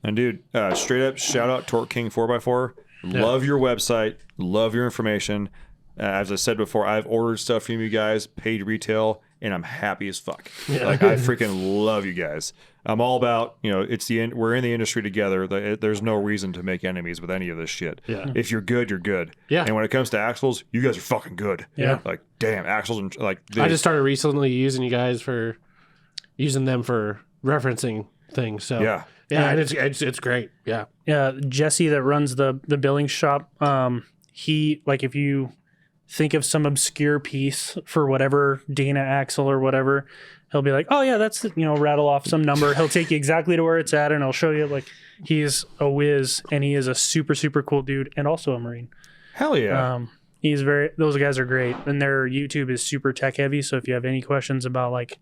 And dude, straight up shout out Torque King 4x4. Love your website. Love your information. As I said before, I've ordered stuff from you guys, paid retail, and I'm happy as fuck. Like I freaking love you guys. I'm all about, we're in the industry together. There's no reason to make enemies with any of this shit. Yeah. If you're good, you're good. Yeah. And when it comes to axles, you guys are fucking good. Yeah. Like damn, axles and like I just started recently using them for referencing things. So Yeah. and it's great. Yeah. Yeah, Jesse that runs the billing shop, he, like, if you think of some obscure piece for whatever Dana axle or whatever, he'll be like, oh yeah, that's, rattle off some number. He'll take you exactly to where it's at and he'll show you. Like, he's a whiz and he is a super, super cool dude and also a Marine. hell yeah. Those guys are great, and their YouTube is super tech heavy. So if you have any questions about like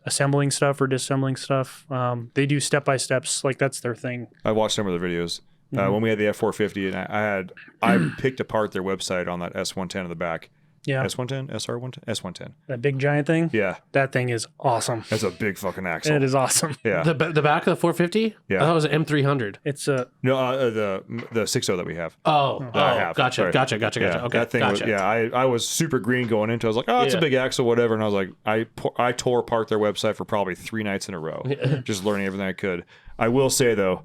assembling stuff or disassembling stuff, they do step-by-steps. Like, that's their thing. I watched some of the videos. When we had the F450, and I picked apart their website on that S110 in the back. Yeah, S110, SR110, S110. that big giant thing. Yeah, That thing is awesome. that's a big fucking axle. It is awesome. Yeah. The back of the 450? Yeah. I thought it was an M300. It's a No, the 60 that we have. Oh, I have. gotcha. Sorry. Gotcha. Yeah, Okay, that thing gotcha. was, I was super green going into it. I was like, oh, it's a Yeah. big axle, whatever. And I was like, I tore apart their website for probably 3 nights in a row, just learning everything I could. I will say, though,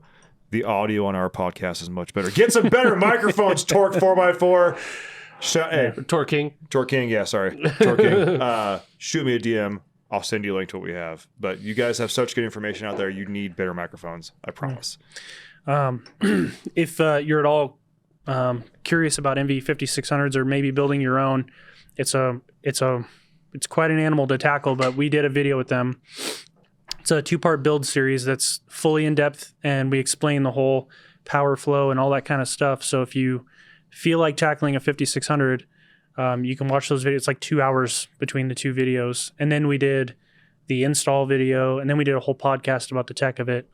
the audio on our podcast is much better. Get some better microphones, Torque 4x4. Hey, Tor King. Torque King, yeah, sorry. Torque King. Shoot me a DM. I'll send you a link to what we have. But you guys have such good information out there. You need better microphones. I promise. if you're at all curious about MV5600s or maybe building your own, it's quite an animal to tackle. But we did a video with them. It's a 2-part build series that's fully in depth, and we explain the whole power flow and all that kind of stuff. So if you feel like tackling a 5600, you can watch those videos. It's like 2 hours between the 2 videos. And then we did the install video, and then we did a whole podcast about the tech of it.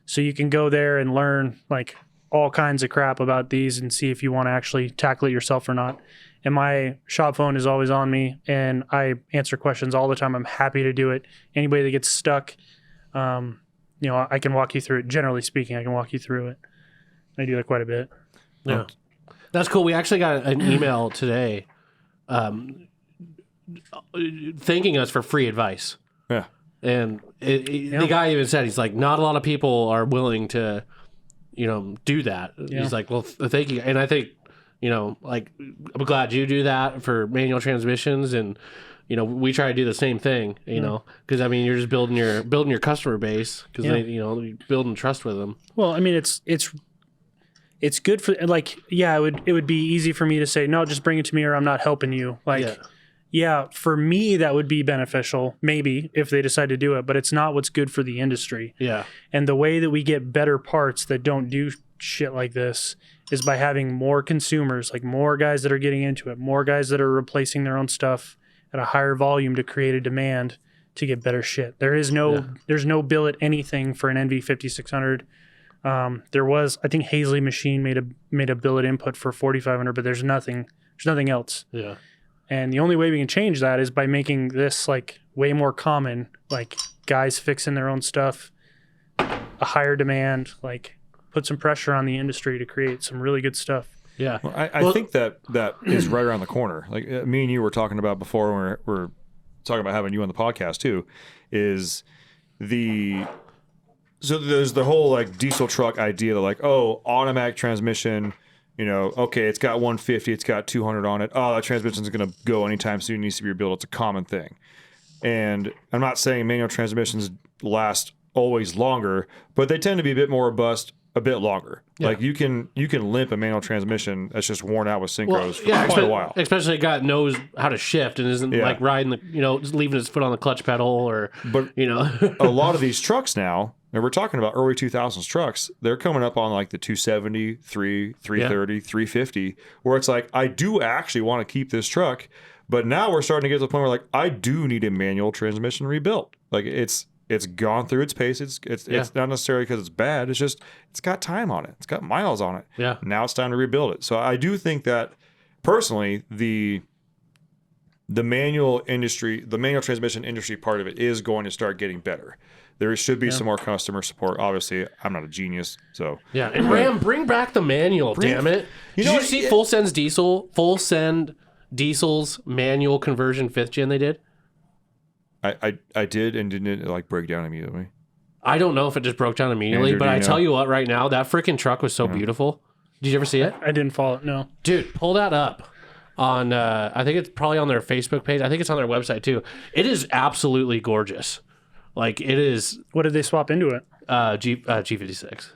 So you can go there and learn like all kinds of crap about these and see if you want to actually tackle it yourself or not. And my shop phone is always on me, and I answer questions all the time. I'm happy to do it. Anybody that gets stuck, I can walk you through it. Generally speaking, I can walk you through it. I do that quite a bit. Yeah. That's cool. We actually got an email today thanking us for free advice. Yeah. And the guy even said, he's like, not a lot of people are willing to, do that. Yeah. He's like, well, thank you. And I think, like, I'm glad you do that for manual transmissions. And, we try to do the same thing, because I mean, you're just building your customer base because they, you're building trust with them. Well, I mean, it's good for, like, yeah, it would be easy for me to say, no, just bring it to me or I'm not helping you. Like, yeah, for me, that would be beneficial, maybe, if they decide to do it, but it's not what's good for the industry. Yeah. And the way that we get better parts that don't do shit like this is by having more consumers, like more guys that are getting into it, more guys that are replacing their own stuff at a higher volume to create a demand to get better shit. There's no billet anything for an NV5600. There was, I think Hazley Machine made a billet input for 4500, but there's nothing else. Yeah. And the only way we can change that is by making this like way more common, like guys fixing their own stuff, a higher demand, like put some pressure on the industry to create some really good stuff. Yeah. Well, I think that is right around the corner. Like me and you were talking about before when we're talking about having you on the podcast too, is so there's the whole like diesel truck idea that like, oh, automatic transmission, okay, it's got 150, it's got 200 on it. Oh, that transmission's going to go anytime soon. It needs to be rebuilt. It's a common thing. And I'm not saying manual transmissions last always longer, but they tend to be a bit more robust, a bit longer. Yeah. Like you can limp a manual transmission that's just worn out with synchros for quite a while. Especially a guy that knows how to shift and isn't like riding the, just leaving his foot on the clutch pedal or, But a lot of these trucks now, and we're talking about early 2000s trucks, they're coming up on like the 270, 330, 350, where it's like, I do actually want to keep this truck, but now we're starting to get to the point where like, I do need a manual transmission rebuilt. Like it's gone through its pace. It's not necessarily because it's bad. It's just, it's got time on it. It's got miles on it. Yeah. Now it's time to rebuild it. So I do think that personally, the manual transmission industry part of it is going to start getting better. There should be some more customer support. Obviously, I'm not a genius, so Yeah, and Ram, bring back the manual, damn it. Did you what? see Full Send Diesel's manual conversion 5th gen they did? I did, and didn't it like break down immediately? I don't know if it just broke down immediately, Andrew, but do you I know? tell you what, right now, that freaking truck was so beautiful. Did you ever see it? I didn't follow it. No. Dude, pull that up on, I think it's probably on their Facebook page. I think it's on their website too. It is absolutely gorgeous. Like, it is What did they swap into it? G56.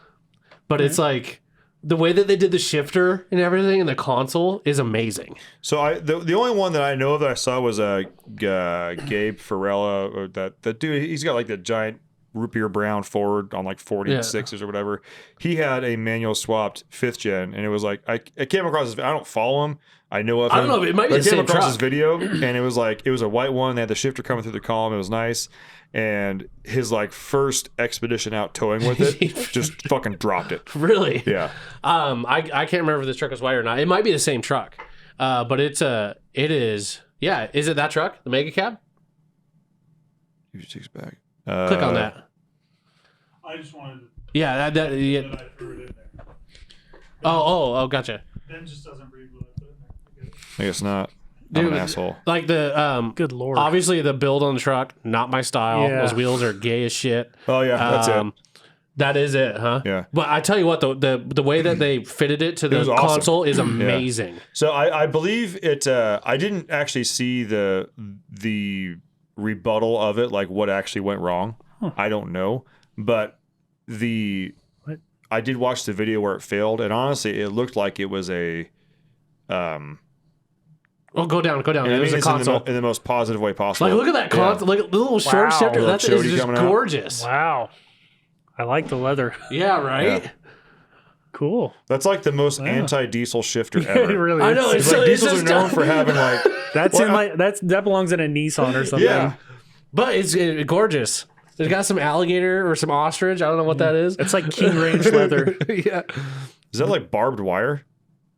But it's like, the way that they did the shifter and everything in the console is amazing. So the only one that I know of that I saw was Gabe Farella, or that dude. He's got like the giant root beer brown Ford on like 46s or whatever. He had a manual swapped 5th gen, and it was like I came across his. I don't follow him. I know of him. I don't know, it might be but the I came same across his truck. video, and it was a white one. They had the shifter coming through the column. It was nice. And his like first expedition out towing with it just fucking dropped it. Really? Yeah. I can't remember if this truck was white or not. It might be the same truck. But it is. Yeah. Is it that truck? The Mega Cab? You takes back. Click on that. I just wanted to Yeah. Yeah. that I threw it in there. Oh, gotcha. Ben just doesn't read what I put in there. I guess not. I'm Dude, an asshole. Like the Good lord. obviously the build on the truck, not my style. Yeah. Those wheels are gay as shit. Oh yeah, that's it. That is it, huh? Yeah. But I tell you what, the way that they fitted it to the was awesome. console is amazing. So I believe it. I didn't actually see the rebuttal of it, like what actually went wrong. I don't know, but I did watch the video where it failed, and honestly, it looked like it was a. Oh, go down. And I It was mean a this console. in the most positive way possible. Like, look at that console. Like, the little short Wow. shifter. Little That is chody just coming out. gorgeous. Wow. I like the leather. Yeah, right? Yeah. Cool. That's like the most anti-diesel shifter It ever. really I is. know. It's It's, like it's diesels are just known for having like That belongs in a Nissan or something. yeah. But it's gorgeous. It's got some alligator or some ostrich. I don't know what that is. It's like King Range leather. Yeah. Is that like barbed wire?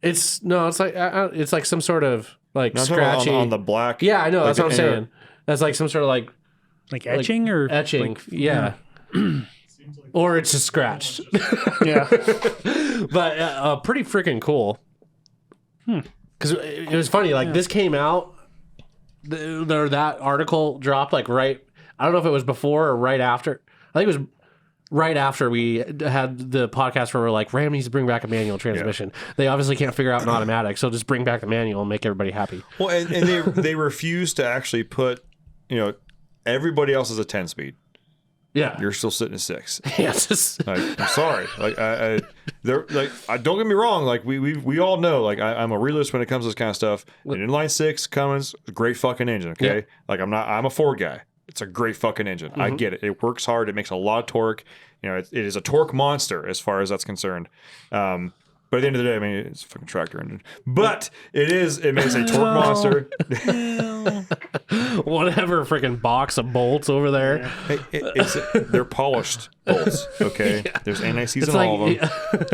It's like some sort of like No, I'm talking about scratchy. on the black. Yeah, I know. like That's what I'm the inner- saying. That's like some sort of like Like etching or etching. like- yeah. Or it's just scratched. yeah. But pretty freaking cool. Because it was funny. Like this came out, that article dropped like right. I don't know if it was before or right after. I think it was right after we had the podcast where we're like, Ram needs to bring back a manual transmission. They obviously can't figure out an automatic, so just bring back the manual and make everybody happy. Well, and they refuse to actually put, everybody else is a 10-speed. Yeah. You're still sitting at 6. Yeah, it's just, Like, I'm sorry. Like, they're like, don't get me wrong. Like, we all know. Like, I'm a realist when it comes to this kind of stuff. An inline 6 Cummins, great fucking engine. Okay, Yeah. like I'm a Ford guy. It's a great fucking engine. I get it. It works hard. It makes a lot of torque. It is a torque monster as far as that's concerned. But at the end of the day, I mean, it's a fucking tractor engine. But it makes a torque monster. whatever freaking box of bolts over there. Hey, they're polished bolts, okay? There's anti-seize in all of them.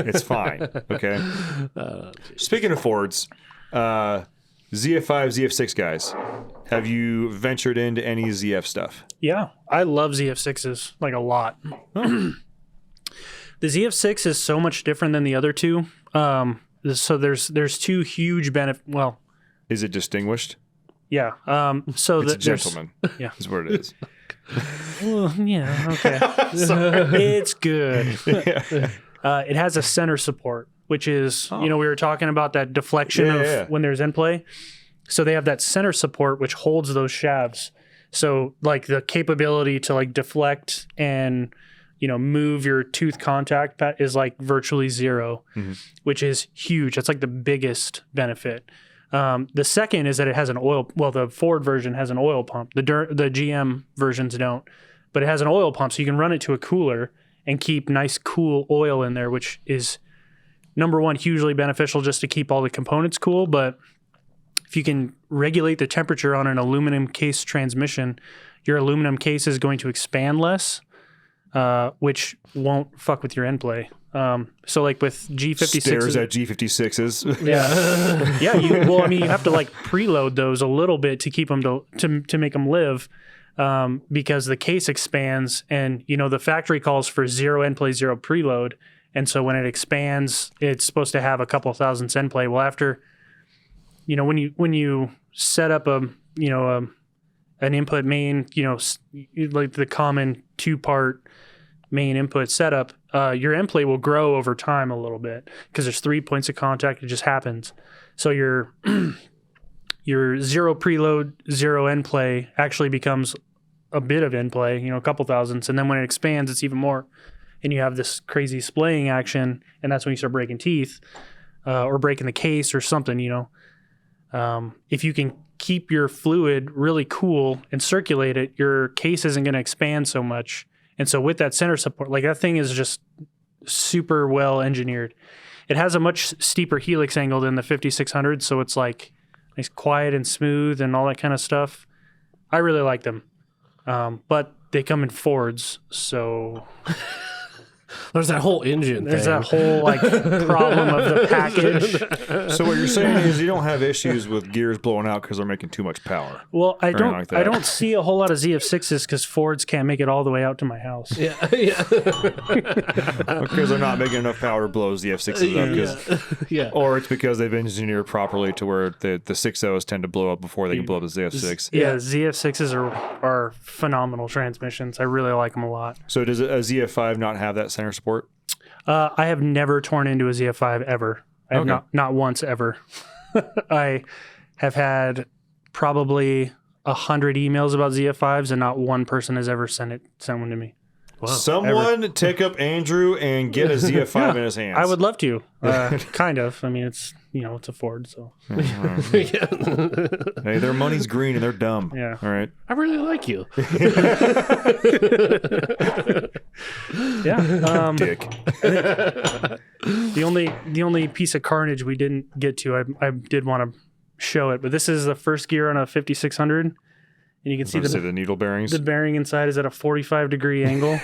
It's fine, okay? Speaking of Fords, ZF5, ZF6 guys, have you ventured into any ZF stuff? Yeah. I love ZF6s like a lot. The ZF6 is so much different than the other two. So there's two huge benefits. Well, Is it distinguished? yeah. So It's a there's- gentleman. Yeah. Is what it is. Well, yeah. Okay. It's good. It has a center support, which is, we were talking about that deflection Yeah. when there's in play. So they have that center support, which holds those shafts. So like the capability to like deflect and, move your tooth contact is like virtually zero, which is huge. That's like the biggest benefit. The second is that it has the Ford version has an oil pump. The GM versions don't, but it has an oil pump, so you can run it to a cooler and keep nice cool oil in there, which is number one, hugely beneficial just to keep all the components cool. But if you can regulate the temperature on an aluminum case transmission, your aluminum case is going to expand less. which won't fuck with your end play. So like with G56, Stares at G56s. yeah, yeah. You have to like preload those a little bit to keep them to make them live, because the case expands, and the factory calls for 0 end play, 0 preload, and so when it expands, it's supposed to have a couple thousand end play. Well, after when you set up an input main, like the common 2-part main input setup, your end play will grow over time a little bit because there's 3 points of contact. It just happens. So your 0 preload, 0 end play actually becomes a bit of end play, a couple thousandths. And then when it expands, it's even more. And you have this crazy splaying action, and that's when you start breaking teeth or breaking the case or something, If you can keep your fluid really cool and circulate it, your case isn't going to expand so much. And so with that center support, like that thing is just super well engineered. It has a much steeper helix angle than the 5600, so it's like nice, quiet and smooth and all that kind of stuff. I really like them, but they come in Fords, so There's that whole engine there's thing. that whole like problem of the package. So what you're saying is you don't have issues with gears blowing out because they're making too much power. Well, I anything don't like that. I don't see a whole lot of ZF6s because Fords can't make it all the way out to my house. Yeah. Because they're not making enough power to blow the F6s up. Yeah. Or it's because they've engineered properly to where the 6.0s tend to blow up before they can blow up the ZF6. Yeah, ZF6s are phenomenal transmissions. I really like them a lot. So does a ZF5 not have that center support? I have never torn into a ZF5 ever. I have Okay. not once ever. I have had probably 100 emails about ZF5s, and not one person has ever sent one to me. Someone take up Andrew and get a ZF5 in his hands. I would love to. Kind of. I mean, it's it's a Ford, so Hey, their money's green and they're dumb. Yeah. All right. I really like you. yeah. Dick. The only piece of carnage we didn't get to, I did want to show it, but this is the first gear on a 5600, and you can see The needle bearings. the bearing inside is at a 45-degree angle,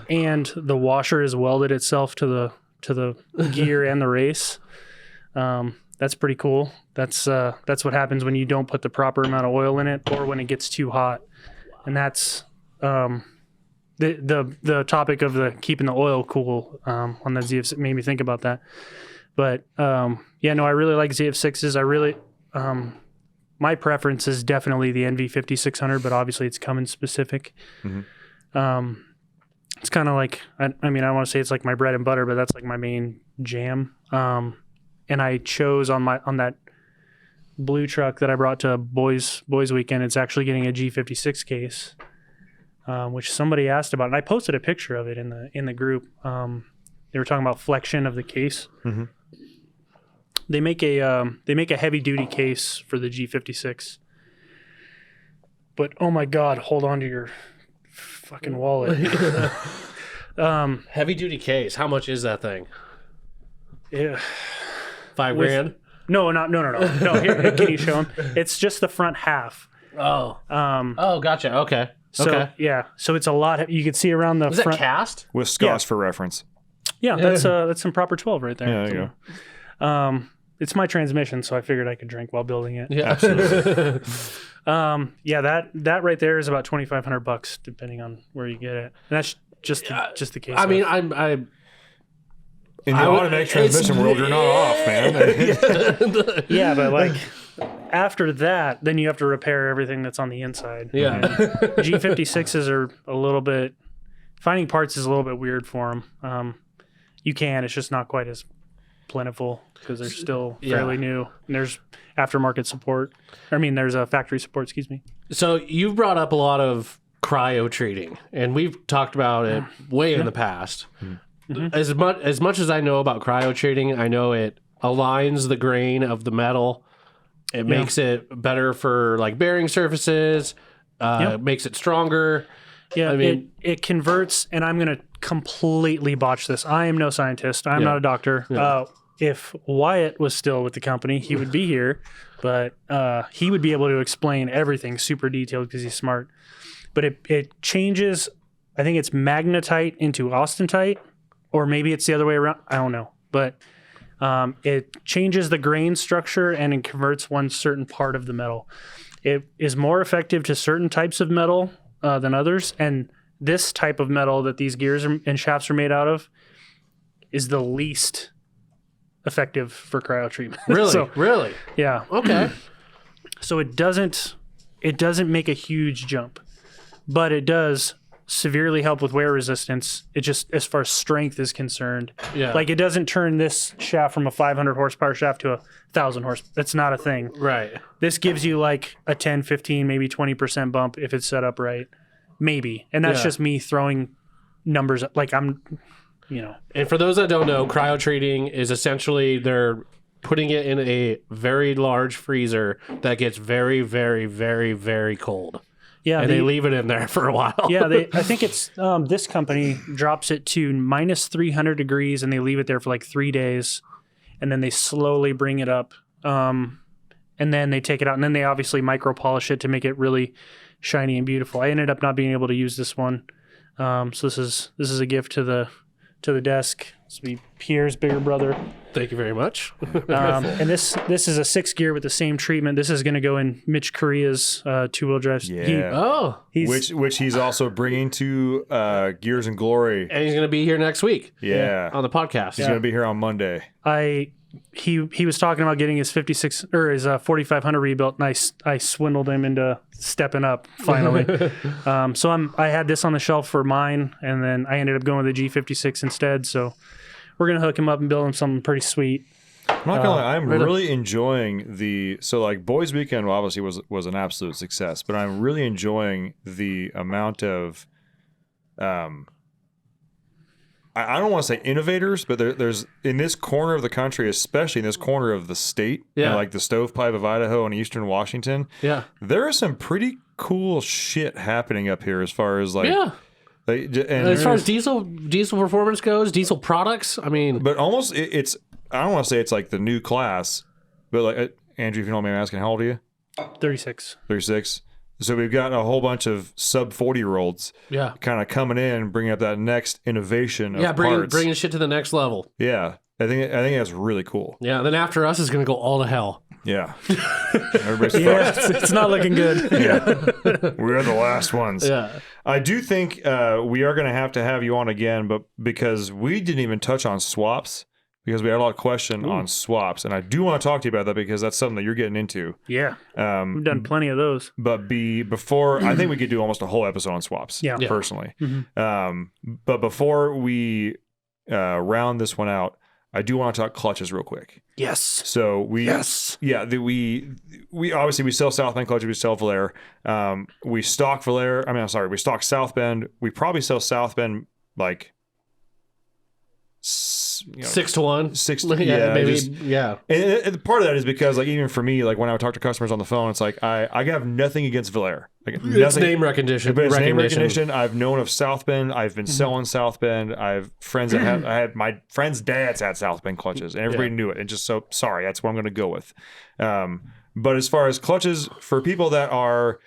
and the washer is welded itself to the gear and the race. That's pretty cool. That's what happens when you don't put the proper amount of oil in it, or when it gets too hot, and that's the topic of the keeping the oil cool on the ZF6 made me think about that. But I really like ZF6s. I really my preference is definitely the NV5600, but obviously it's Cummins specific. Mm-hmm. It's kind of like, I want to say it's like my bread and butter, but that's like my main jam. And I chose on that blue truck that I brought to Boys Weekend, it's actually getting a G56 case, which somebody asked about, and I posted a picture of it in the group. They were talking about flexion of the case. Mm-hmm. They make a heavy duty case for the G56, but oh my God, hold on to your fucking wallet. Heavy duty case. How much is that thing? Yeah. $5 grand? No. Here, can you show them? It's just the front half. Oh. Gotcha. Okay. So okay. yeah, so it's a lot. You can see around the Was front. that cast? With Scots for reference. Yeah, that's some proper 12 right there. Yeah, there you go. It's my transmission, so I figured I could drink while building it. Yeah. Absolutely. That right there is about $2,500 depending on where you get it. And that's just the case. I mean, In the automatic transmission world, you're not off, man. yeah, but like after that, then you have to repair everything that's on the inside. Yeah. And G56s are a little bit, finding parts is a little bit weird for them. You can, it's just not quite as plentiful because they're still fairly new. And there's aftermarket support. There's a factory support, excuse me. So you've brought up a lot of cryo treating, and we've talked about it way in the past. Mm-hmm. As much as I know about cryo treating, I know it aligns the grain of the metal. It makes it better for like bearing surfaces. Makes it stronger. Yeah, I mean, it converts, and I'm going to completely botch this. I am no scientist. I'm not a doctor. Yeah. If Wyatt was still with the company, he would be here, but he would be able to explain everything super detailed because he's smart. But it changes, I think it's magnetite into austenite, or maybe it's the other way around. I don't know, but it changes the grain structure and it converts one certain part of the metal. It is more effective to certain types of metal than others, and this type of metal that these gears and shafts are made out of is the least effective for cryo treatment. Really? So, Really? yeah. Okay. So it doesn't make a huge jump, but it does severely help with wear resistance. It just, as far as strength is concerned, Yeah. like it doesn't turn this shaft from a 500 horsepower shaft to a 1,000 horse. That's not a thing. Right. This gives you like a 10, 15, maybe 20% bump if it's set up right. Maybe. And that's Yeah. just me throwing numbers. Like I'm, you know. And for those that don't know, cryo treating is essentially they're putting it in a very large freezer that gets very, very, very, very cold. Yeah. And they leave it in there for a while. Yeah, I think it's this company drops it to minus 300 degrees and they leave it there for like 3 days, and then they slowly bring it up, and then they take it out, and then they obviously micro polish it to make it really shiny and beautiful. I ended up not being able to use this one, so this is a gift to the desk. This will be Pierre's bigger brother. Thank you very much. And this is a 6 gear with the same treatment. This is going to go in Mitch Correa's 2-wheel drive. Yeah. Oh. He's which he's also bringing to Gears and Glory. And he's going to be here next week Yeah. on the podcast. He's going to be here on Monday. He was talking about getting his 56 or his 4500 rebuilt, and I swindled him into stepping up finally. So I had this on the shelf for mine, and then I ended up going with the G56 instead. So we're gonna hook him up and build him something pretty sweet. I'm not gonna lie, I'm really enjoying like Boys Weekend obviously was an absolute success, but I'm really enjoying the amount of I don't want to say innovators, but there's in this corner of the country, especially in this corner of the state, Yeah. like the stovepipe of Idaho and eastern Washington, Yeah. there is some pretty cool shit happening up here as far as like Yeah. and As far there's- as diesel performance goes, diesel products, I mean, but almost it's I don't want to say it's like the new class, but like Andrew, if you don't mind me asking, how old are you? 36. 36. So we've got a whole bunch of sub 40-year-olds yeah. kind of coming in, bringing up that next innovation of parts. Bringing shit to the next level. Yeah, I think that's really cool. Yeah, then after us is going to go all to hell. Yeah, everybody's Yeah, fucked. it's not looking good. Yeah, we're the last ones. Yeah. I do think we are going to have you on again, but because we didn't even touch on swaps, because we had a lot of question on swaps, and I do want to talk to you about that because that's something that you're getting into. Yeah, we've done plenty of those. But before, I think we could do almost a whole episode on swaps. Yeah. Personally. But before we round this one out, I do want to talk clutches real quick. Yes. So we we obviously we sell South Bend clutches, we sell Valair. We stock Valair. We stock South Bend. We probably sell South Bend like 6 to 1. 6 yeah, maybe. just- Yeah. And part of that is because, like, even for me, like when I would talk to customers on the phone, it's like I have nothing against Valair. Like, It's nothing, name recognition. but it's name recognition. I've known of South Bend. I've been selling South Bend. I have friends that I had my friends' dads had South Bend clutches, and everybody knew it. And just so sorry, that's what I'm going to go with. But as far as clutches for people that are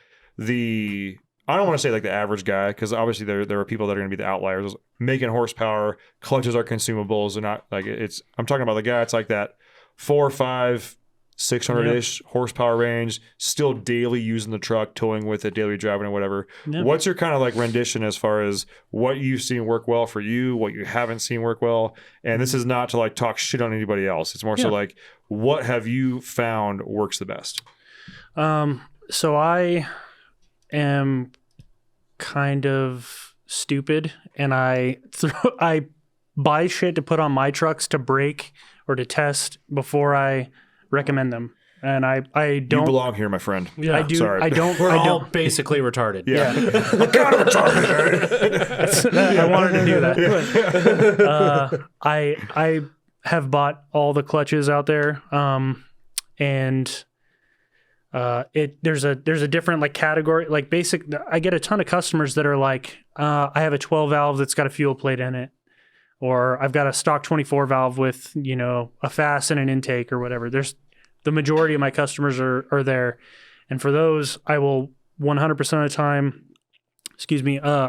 I don't want to say like the average guy, because obviously there are people that are going to be the outliers. Making horsepower, clutches are consumables. They're not like I'm talking about the guy. It's like that 4, 5, 600-ish horsepower range, still daily using the truck, towing with it, daily driving or whatever. Yeah. What's your kind of like rendition as far as what you've seen work well for you, what you haven't seen work well? And this is not to like talk shit on anybody else. It's more so like, what have you found works the best? So I am kind of stupid, and I buy shit to put on my trucks to break or to test before I recommend them. And I You don't belong here, my friend. Yeah. I do Sorry. I don't We're I all don't basically retarded. Yeah. I wanted to do that. I have bought all the clutches out there, and there's a different like category, like basic. I get a ton of customers that are like, I have a 12 valve that's got a fuel plate in it, or I've got a stock 24 valve with a fast and an intake or whatever. There's the majority of my customers are there, and for those I will 100% of the time,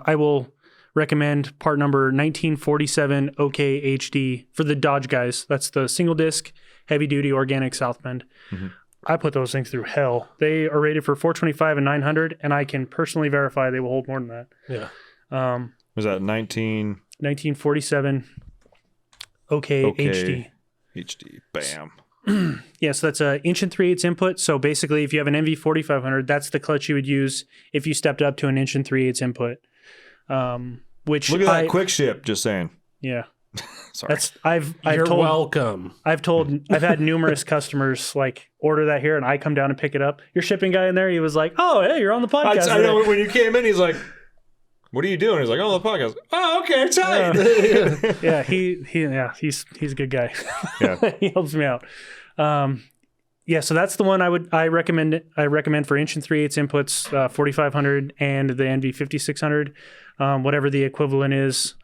I will recommend part number 1947 OK HD for the Dodge guys. That's the single disc, heavy duty organic South Bend. I put those things through hell. They are rated for 425 and 900, and I can personally verify they will hold more than that. Yeah. Was that 1947 OK HD. HD? Bam. Yeah, so that's a 1 3/8" input. So basically, if you have an MV4500, that's the clutch you would use if you stepped up to an 1 3/8" input. Which Look at that quick ship. Just saying. Yeah, Sorry. that's I've You're told welcome. I've had numerous customers like order that here, and I come down and pick it up. Your shipping guy in there, he was like, "Oh, hey, you're on the podcast." I know when you came in, he's like, "What are you doing?" He's like, "Oh, the podcast." Oh, okay, tight. Yeah, he's a good guy. Yeah. He helps me out. Yeah, so that's the one I recommend. I recommend for 1 3/8" inputs, 4500 and the NV5600, whatever the equivalent is.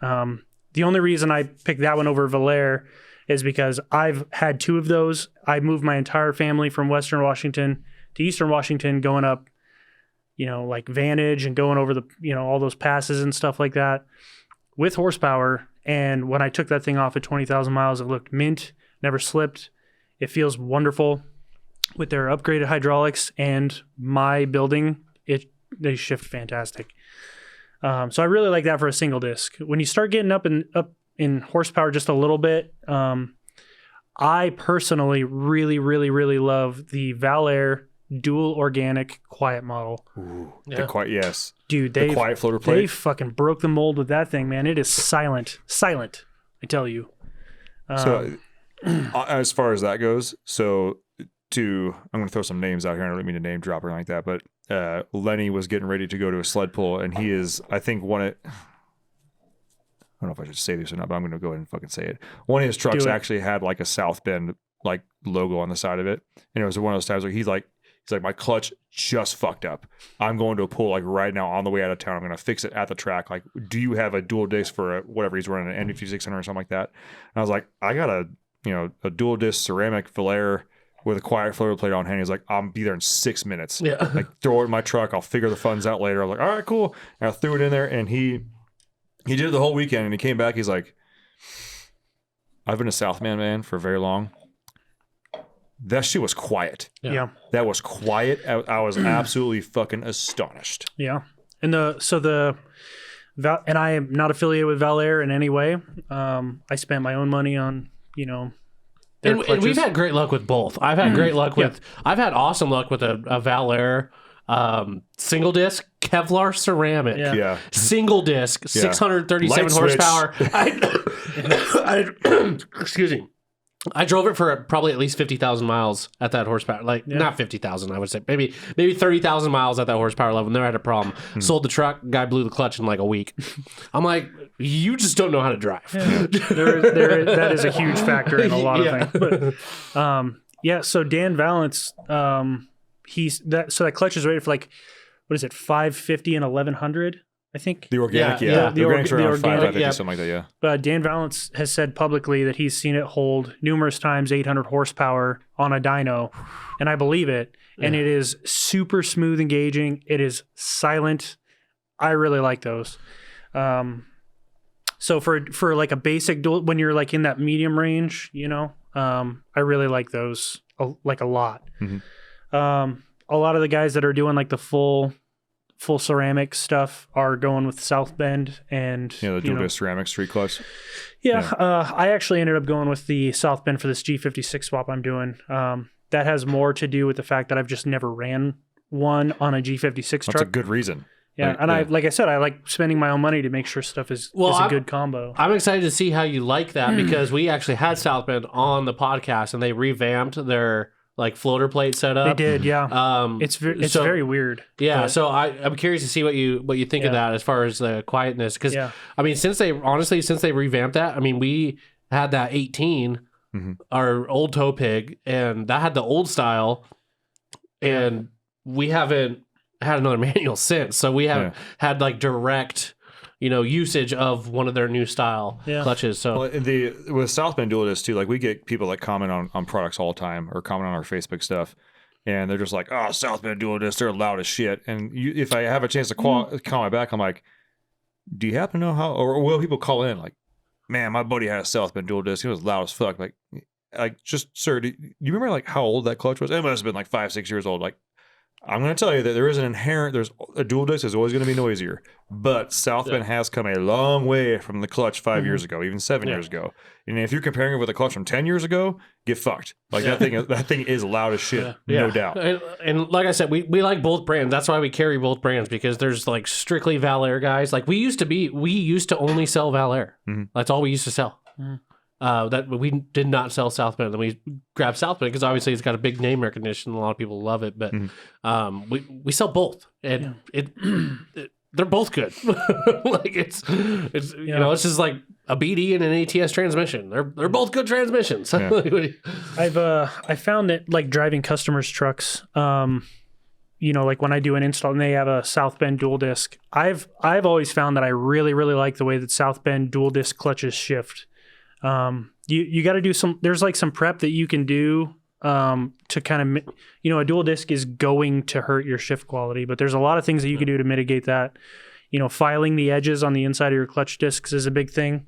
The only reason I picked that one over Valair is because I've had 2 of those. I moved my entire family from Western Washington to Eastern Washington, going up, like Vantage and going over the, all those passes and stuff like that with horsepower. And when I took that thing off at 20,000 miles, it looked mint, never slipped. It feels wonderful with their upgraded hydraulics, and my building, they shift fantastic. So I really like that for a single disc. When you start getting up in horsepower just a little bit, I personally really, really, really love the Valair dual organic quiet model. Ooh, Yeah. yes. Dude, The quiet floater plate. they fucking broke the mold with that thing, man. It is silent, I tell you. So, as far as that goes, I'm going to throw some names out here. I don't mean to name drop or anything like that, but Lenny was getting ready to go to a sled pull, and he is, I think, I don't know if I should say this or not, but I'm going to go ahead and fucking say it. One of his trucks actually had like a South Bend like logo on the side of it, and it was one of those times where he's like, my clutch just fucked up. I'm going to a pull like right now on the way out of town. I'm going to fix it at the track. Like, do you have a dual disc for whatever he's running, an NV5600 or something like that? And I was like, I got a dual disc ceramic Valair with a quiet floater plate on hand. He's like, I'll be there in 6 minutes. Yeah. Like, throw it in my truck. I'll figure the funds out later. I'm like, all right, cool. And I threw it in there, and he did it the whole weekend, and he came back. He's like, I've been a Southman man for very long. That shit was quiet. Yeah. That was quiet. I was absolutely fucking astonished. Yeah. And and I am not affiliated with Valair in any way. I spent my own money on, their And we've had great luck with both. I've had great luck with. I've had awesome luck with a Valair single disc Kevlar ceramic. Yeah. Yeah. Single disc, 637 Light switch. horsepower. Excuse me. I drove it for probably at least 50,000 miles at that horsepower. Like, not 50,000, I would say. Maybe 30,000 miles at that horsepower level. Never had a problem. Sold the truck. Guy blew the clutch in like a week. I'm like, you just don't know how to drive. That is a huge factor in a lot of things. But, so Dan Valance, that clutch is rated for like, what is it, 550 and 1100, I think. The organic, Yeah. The organic's around organic, 550, yeah. something like that, yeah. But Dan Valance has said publicly that he's seen it hold numerous times 800 horsepower on a dyno, and I believe it. And it is super smooth engaging. It is silent. I really like those. So for like a basic dual, when you're like in that medium range, I really like those a lot. Mm-hmm. A lot of the guys that are doing like the full ceramic stuff are going with South Bend and The dual disc ceramic street clutch. I actually ended up going with the South Bend for this G56 swap I'm doing. That has more to do with the fact that I've just never ran one on a G56 That's truck. a good reason. Yeah, and I like I said, I like spending my own money to make sure stuff is a good combo. I'm excited to see how you like that because we actually had South Bend on the podcast and they revamped their like floater plate setup. They did, yeah. It's very weird. Yeah, but- so I'm curious to see what you think of that as far as the quietness because I mean since they revamped that, I mean we had that 18, our old tow pig, and that had the old style, and we haven't had another manual since, so we haven't had like direct usage of one of their new style clutches. So with South Bend dual disc too, like we get people that comment on products all the time or comment on our Facebook stuff, and they're just like, "Oh, South Bend dual disc, they're loud as shit." And if I have a chance to call my back, I'm like, do you happen to know how, or will people call in like, man, my buddy had a South Bend dual disc. It was loud as fuck. Like just, sir, do you remember like how old that clutch was? It must have been like 5-6 years old. Like, I'm going to tell you that there is there's a dual disc is always going to be noisier, but South Bend has come a long way from the clutch 5 years ago, even 7 years ago. And if you're comparing it with a clutch from 10 years ago, get fucked. Like that thing is loud as shit, no doubt. And like I said, we like both brands. That's why we carry both brands, because there's like strictly Valair guys. Like we used to only sell Valair. That's all we used to sell. That we did not sell South Bend. Then we grabbed South Bend because obviously it's got a big name recognition. A lot of people love it, but we sell both, and they're both good. Like it's you know, it's just like a BD and an ATS transmission. They're both good transmissions. I found that like driving customers' trucks, you know, like when I do an install and they have a South Bend dual disc, I've always found that I really like the way that South Bend dual disc clutches shift. You got to do there's like some prep that you can do to kind of, you know, a dual disc is going to hurt your shift quality, but there's a lot of things that you can do to mitigate that. You know, filing the edges on the inside of your clutch discs is a big thing.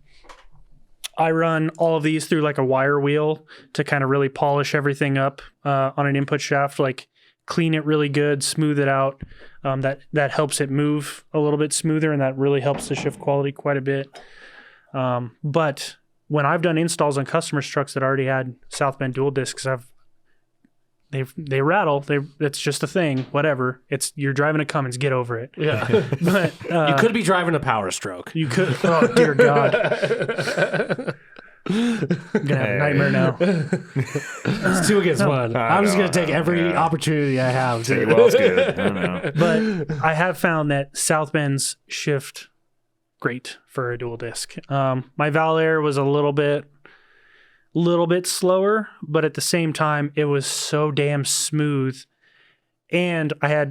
I run all of these through like a wire wheel to kind of really polish everything up on an input shaft, like clean it really good, smooth it out. That helps it move a little bit smoother, and that really helps the shift quality quite a bit. But when I've done installs on customers' trucks that already had South Bend dual discs, they rattle. It's just a thing. Whatever. You're driving a Cummins. Get over it. Yeah. But You could be driving a Power Stroke. you could. Oh dear God. I'm gonna have a nightmare now. It's 2 against 1. I'm just gonna take every opportunity I have Tell you to. what else good. I don't know. But I have found that South Bend's shift great for a dual disc. My Valair was a little bit slower, but at the same time, it was so damn smooth. And I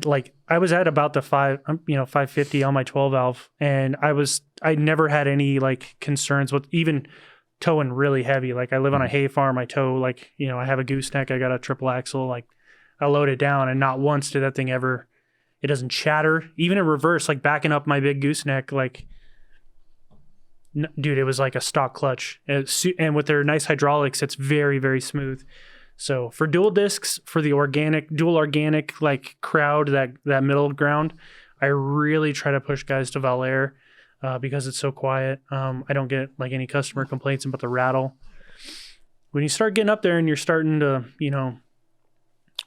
was at about the 550 on my 12 valve, and I never had any like concerns with even towing really heavy. Like I live on a hay farm, I tow like, you know, I have a gooseneck, I got a triple axle, like I load it down, and not once did that thing ever, it doesn't chatter. Even in reverse, like backing up my big gooseneck, like, dude, it was like a stock clutch. And with their nice hydraulics, it's very, very smooth. So for dual discs, for the dual organic like crowd, that middle ground, I really try to push guys to Valair because it's so quiet. I don't get like any customer complaints about the rattle. When you start getting up there and you're starting to, you know,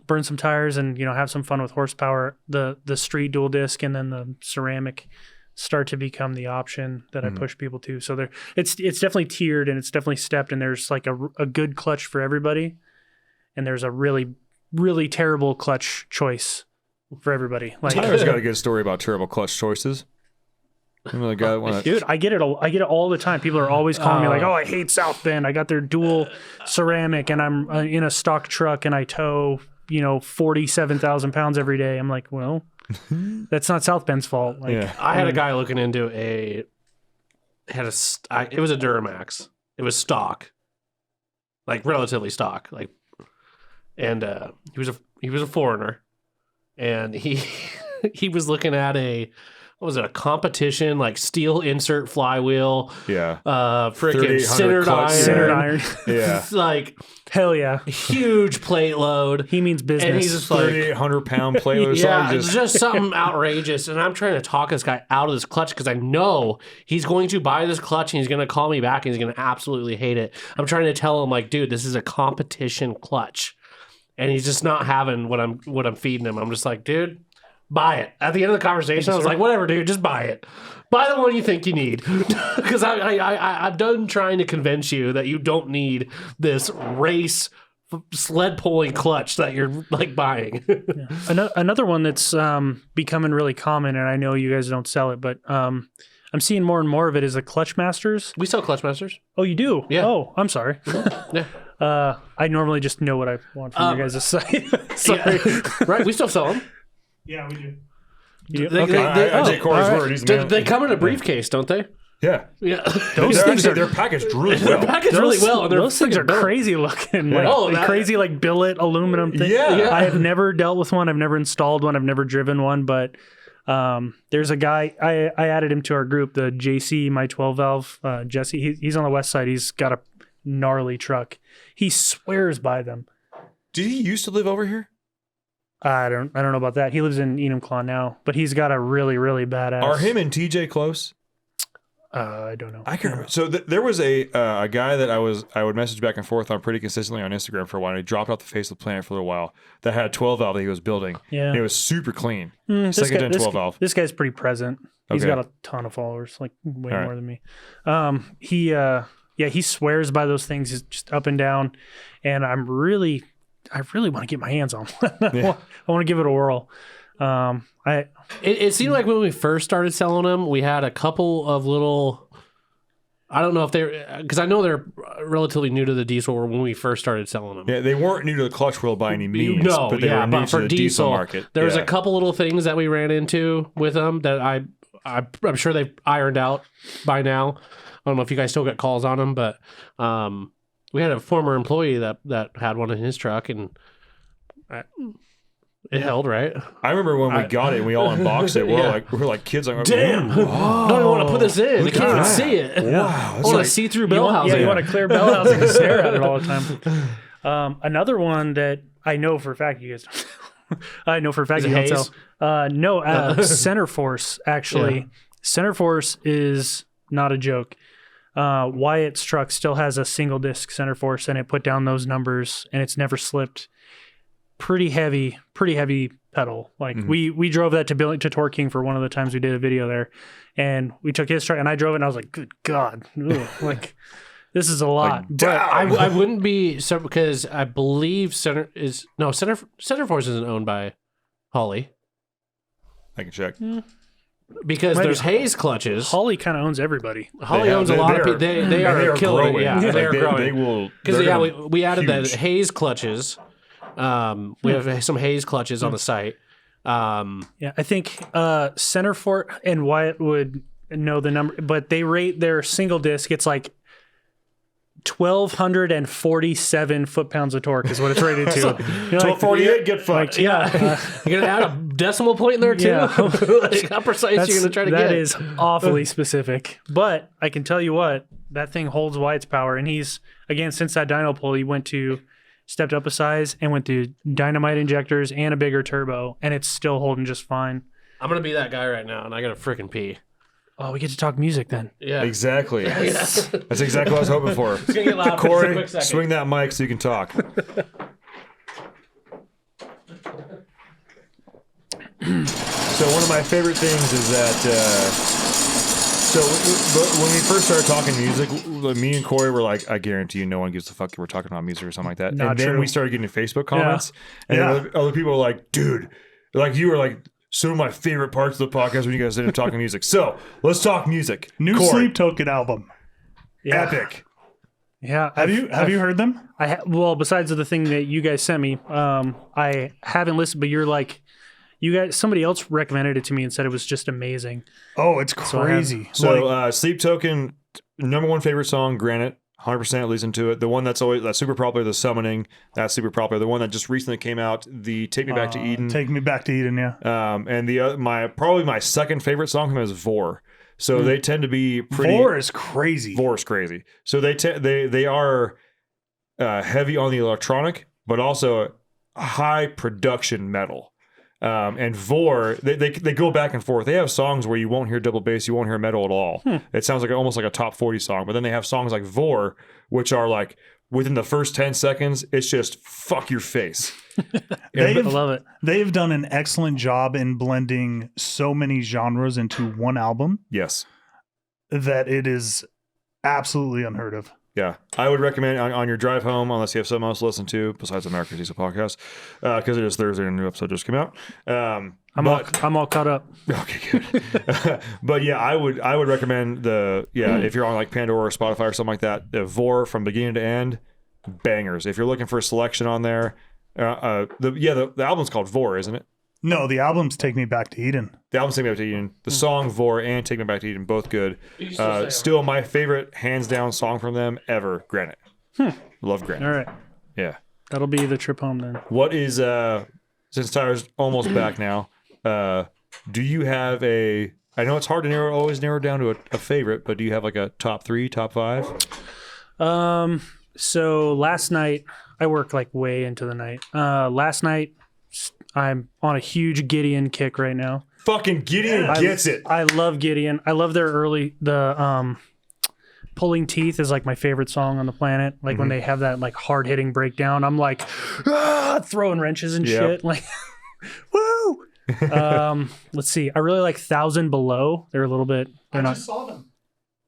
burn some tires and, you know, have some fun with horsepower, the street dual disc and then the ceramic start to become the option that I push people to. So it's definitely tiered and it's definitely stepped, and there's like a good clutch for everybody, and there's a really, really terrible clutch choice for everybody. Like Tyler's got a good story about terrible clutch choices. Remember the guy that dude, I get it all the time. People are always calling me like, "Oh, I hate South Bend. I got their dual ceramic, and I'm in a stock truck, and I tow, you know, 47,000 pounds every day." I'm like, well, that's not South Bend's fault. Like, I had a guy looking into it was a Duramax. It was stock, like relatively stock, like, and he was a foreigner, and he was looking at a competition like steel insert flywheel, freaking centered iron, yeah, like hell yeah, huge plate load. He means business. And he's just like 3,800-pound plate or yeah, something. it's just something outrageous. And I'm trying to talk this guy out of this clutch because I know he's going to buy this clutch and he's going to call me back and he's going to absolutely hate it. I'm trying to tell him like, dude, this is a competition clutch, and he's just not having what I'm feeding him. I'm just like, dude, buy it. At the end of the conversation, I was like, whatever, dude, just buy it. Buy the one you think you need. Because I'm done trying to convince you that you don't need this race sled pulling clutch that you're like buying. Another one that's becoming really common, and I know you guys don't sell it, but I'm seeing more and more of it, is the Clutch Masters. We sell Clutch Masters. Oh, you do? Yeah. Oh, I'm sorry. Yeah. I normally just know what I want from your guys' site. Sorry. Yeah. Right, we still sell them. Yeah, we do. I take Corey's word. He's They come in a briefcase, don't they? Yeah. Yeah. They're packaged really well. They're packaged really well. And Those things are crazy looking. Like, Oh, that- crazy like billet aluminum thing. Yeah. I have never dealt with one. I've never installed one. I've never driven one, but There's a guy I added him to our group, the JC my 12 valve Jesse. He's on the west side. He's got a gnarly truck. He swears by them. Did he used to live over here? I don't know about that. He lives in Enumclaw now, but he's got a really, really badass. Are him and TJ close? I don't know. I can't remember. So there was a guy that I would message back and forth on pretty consistently on Instagram for a while. And he dropped off the face of the planet for a little while. That had a 12 valve that he was building. Yeah. And it was super clean. This Second gen guy- 12 valve. This guy's pretty present. He's Okay. got a ton of followers, like way All right. more than me. He swears by those things. He's just up and down, and I really want to get my hands on one. Yeah. I want to give it a whirl. It seemed like when we first started selling them, we had a couple of little. I don't know if they're because I know they're relatively new to the diesel when we first started selling them. Yeah, they weren't new to the clutch world by any means. No, but they were new but to for the diesel, market. there was Yeah. a couple little things that we ran into with them that I'm sure they've ironed out by now. I don't know if you guys still get calls on them, but we had a former employee that had one in his truck and it held, right? I remember when we got it and we all unboxed it. We're like kids. Like, Damn! I don't even want to put this in. I can't even see it. Wow, I that's want like- to see through you bell want, housing. you want a clear bell housing and stare at it all the time. Another one that I know for a fact you guys. I know for a fact Is it you don't Hayes? sell. No, Center Force actually. Yeah. Center Force is not a joke. Wyatt's truck still has a single disc Center Force, and it put down those numbers, and it's never slipped. Pretty heavy pedal. Like we drove that to Torque King for one of the times we did a video there, and we took his truck, and I drove it, and I was like, "Good God, ugh, like this is a lot." But I wouldn't be so because I believe Center Force isn't owned by Holly I can check. because Maybe. there's Hayes clutches. Holly kind of owns everybody. Holly owns a lot of people. They are killing it. Yeah, Like, they are growing. They will. Because they're yeah, gonna- we added huge. the Hayes clutches. We have some Hayes clutches on the site. Yeah, I think Center Force and Wyatt would know the number, but they rate their single disc. It's like 1,247 foot-pounds of torque is what it's rated to. You're like, 1248, get fucked. Yeah, you're gonna add a decimal point in there too. Yeah. Like, how precise you're gonna try to get? That is awfully specific. But I can tell you what, that thing holds Wyatt's power. And he's, again, since that dyno pull, he stepped up a size and went to dynamite injectors and a bigger turbo, and it's still holding just fine. I'm gonna be that guy right now, and I gotta freaking pee. Oh, we get to talk music then. Yeah, Exactly. That's exactly what I was hoping for. It's gonna get loud. for just a Corey, quick second. swing that mic so you can talk. So one of my favorite things is that. But when we first started talking music, me and Corey were like, "I guarantee you, no one gives a fuck if we're talking about music or something like that." Not and then true. we started getting Facebook comments, and Yeah. other people were like, "Dude, like you were like." Some of my favorite parts of the podcast when you guys ended up talking music. So let's talk music. New Corey, Sleep Token album. Yeah. epic. Yeah. Have you heard them? Well, besides the thing that you guys sent me, I haven't listened, but you're like, somebody else recommended it to me and said it was just amazing. Oh, it's I have- crazy. So Sleep Token, number one favorite song, Granite. 100% listen to it. The one that's super popular, The Summoning, that's super popular. The one that just recently came out, the Take Me Back to Eden. Take Me Back to Eden, yeah. And my second favorite song from him is Vor. So they tend to be pretty. Vor is crazy. Vor is crazy. So they are heavy on the electronic, but also high production metal. And Vor, they go back and forth. They have songs where you won't hear double bass, you won't hear metal at all. It sounds like almost like a top 40 song. But then they have songs like Vor, which are like within the first 10 seconds, it's just fuck your face. I love it. They've done an excellent job in blending so many genres into one album Yes. that it is absolutely unheard of. Yeah, I would recommend on your drive home, unless you have something else to listen to besides America's Diesel Podcast, because it is Thursday and a new episode just came out. I'm all caught up. Okay, good. But yeah, I would recommend if you're on like Pandora or Spotify or something like that, the Vor from beginning to end, bangers. If you're looking for a selection on there, the album's called Vor, isn't it? No, the albums Take Me Back to Eden. The album's Take Me Back to Eden. The song Vor and Take Me Back to Eden, both good. Still my favorite, hands down song from them ever, Granite. Love Granite. All right. Yeah. That'll be the trip home then. What is since Tyler's almost back now, Do you have a? I know it's hard to always narrow down to a favorite, but do you have like a top 3, top 5? So last night I worked like way into the night. Last night I'm on a huge Gideon kick right now. Fucking Gideon gets it. I love Gideon. I love their Pulling Teeth is like my favorite song on the planet. Like when they have that like hard hitting breakdown, I'm like throwing wrenches and shit. Like, woo! Let's see. I really like 1,000 Below. They're a little bit. I just saw them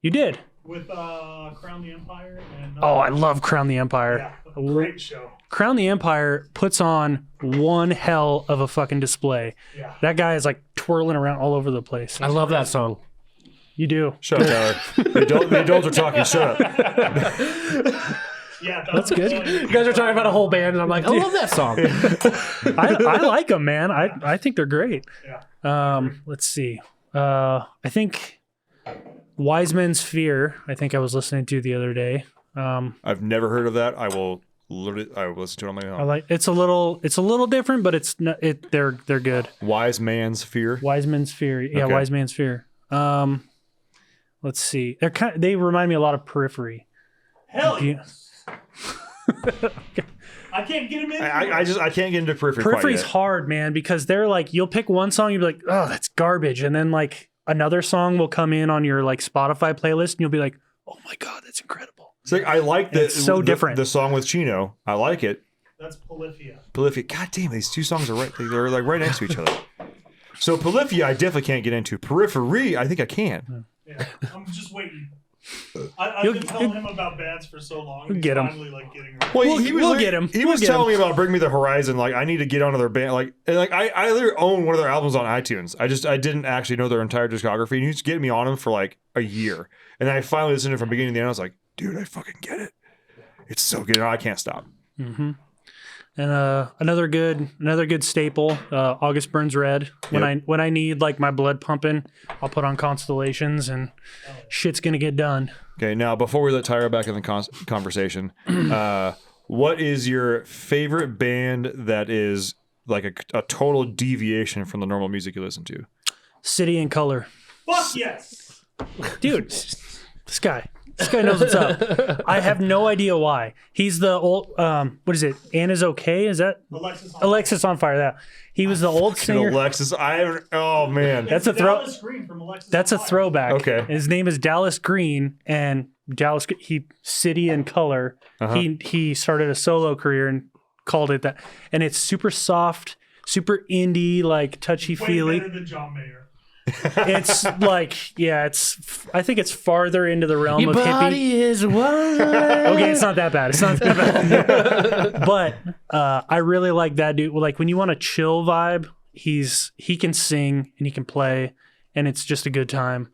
You did. with Crown the Empire. And, Oh, I love Crown the Empire. yeah, great show. Crown the Empire puts on one hell of a fucking display. Yeah. That guy is like twirling around all over the place. I love that song. You do. Shut up, Tyler. The adults are talking. Shut up. Yeah, That's good. You guys are talking about a whole band, and I'm like, I love that song. I like them, man. I think they're great. Yeah. Let's see. I think Wise Men's Fear. I think I was listening to the other day. I've never heard of that. I will listen to it on my I own. like. It's a little different, but it's not. They're good. Wise Man's Fear. Wise Men's Fear. Yeah, Okay. Wise Man's Fear. Let's see. They remind me a lot of Periphery. Hell Yeah. yes. I can't get him in. I can't get into Periphery. Periphery's quite yet. hard, man, because they're like, you'll pick one song, you'll be like, oh, that's garbage, and then like another song will come in on your like Spotify playlist, and you'll be like, oh my god, that's incredible. It's like, I like the It's so different. The song with Chino. I like it. That's Polyphia. Polyphia. God damn, these two songs are right. They're like right next to each other. So Polyphia, I definitely can't get into. Periphery, I think I can. Yeah, I'm just waiting. I've You'll- been telling him about bands for so long. He's get him. finally like getting him. Well, We'll get him. He We'll was get telling him. me about Bring Me the Horizon. Like, I need to get onto their band. Like I literally own one of their albums on iTunes. I didn't actually know their entire discography. And he was getting me on them for like a year. And then I finally listened to it from beginning to end. I was like, dude, I fucking get it. It's so good. I can't stop. Mm-hmm. And another good staple, August Burns Red. When I need like my blood pumping, I'll put on Constellations, and shit's gonna get done. Okay, now before we let Tyra back in the conversation, what is your favorite band that is like a total deviation from the normal music you listen to? City and Color, Fuck yes. dude. This guy knows what's up. I have no idea why. He's the old. What is it? Anna's Okay? Is that Alexis on Fire? That he was the old singer. Alexis, oh man, That's a throw. Dallas Green from Alexis That's a on Fire. throwback. Okay. His name is Dallas Green, and City and Color. He started a solo career and called it that. And it's super soft, super indie, like touchy Way feely. better than John Mayer. It's like, yeah, I think it's farther into the realm Your of hippie. body is one. Okay, it's not that bad. It's not that bad. But I really like that dude. Like when you want a chill vibe, he can sing and he can play, and it's just a good time.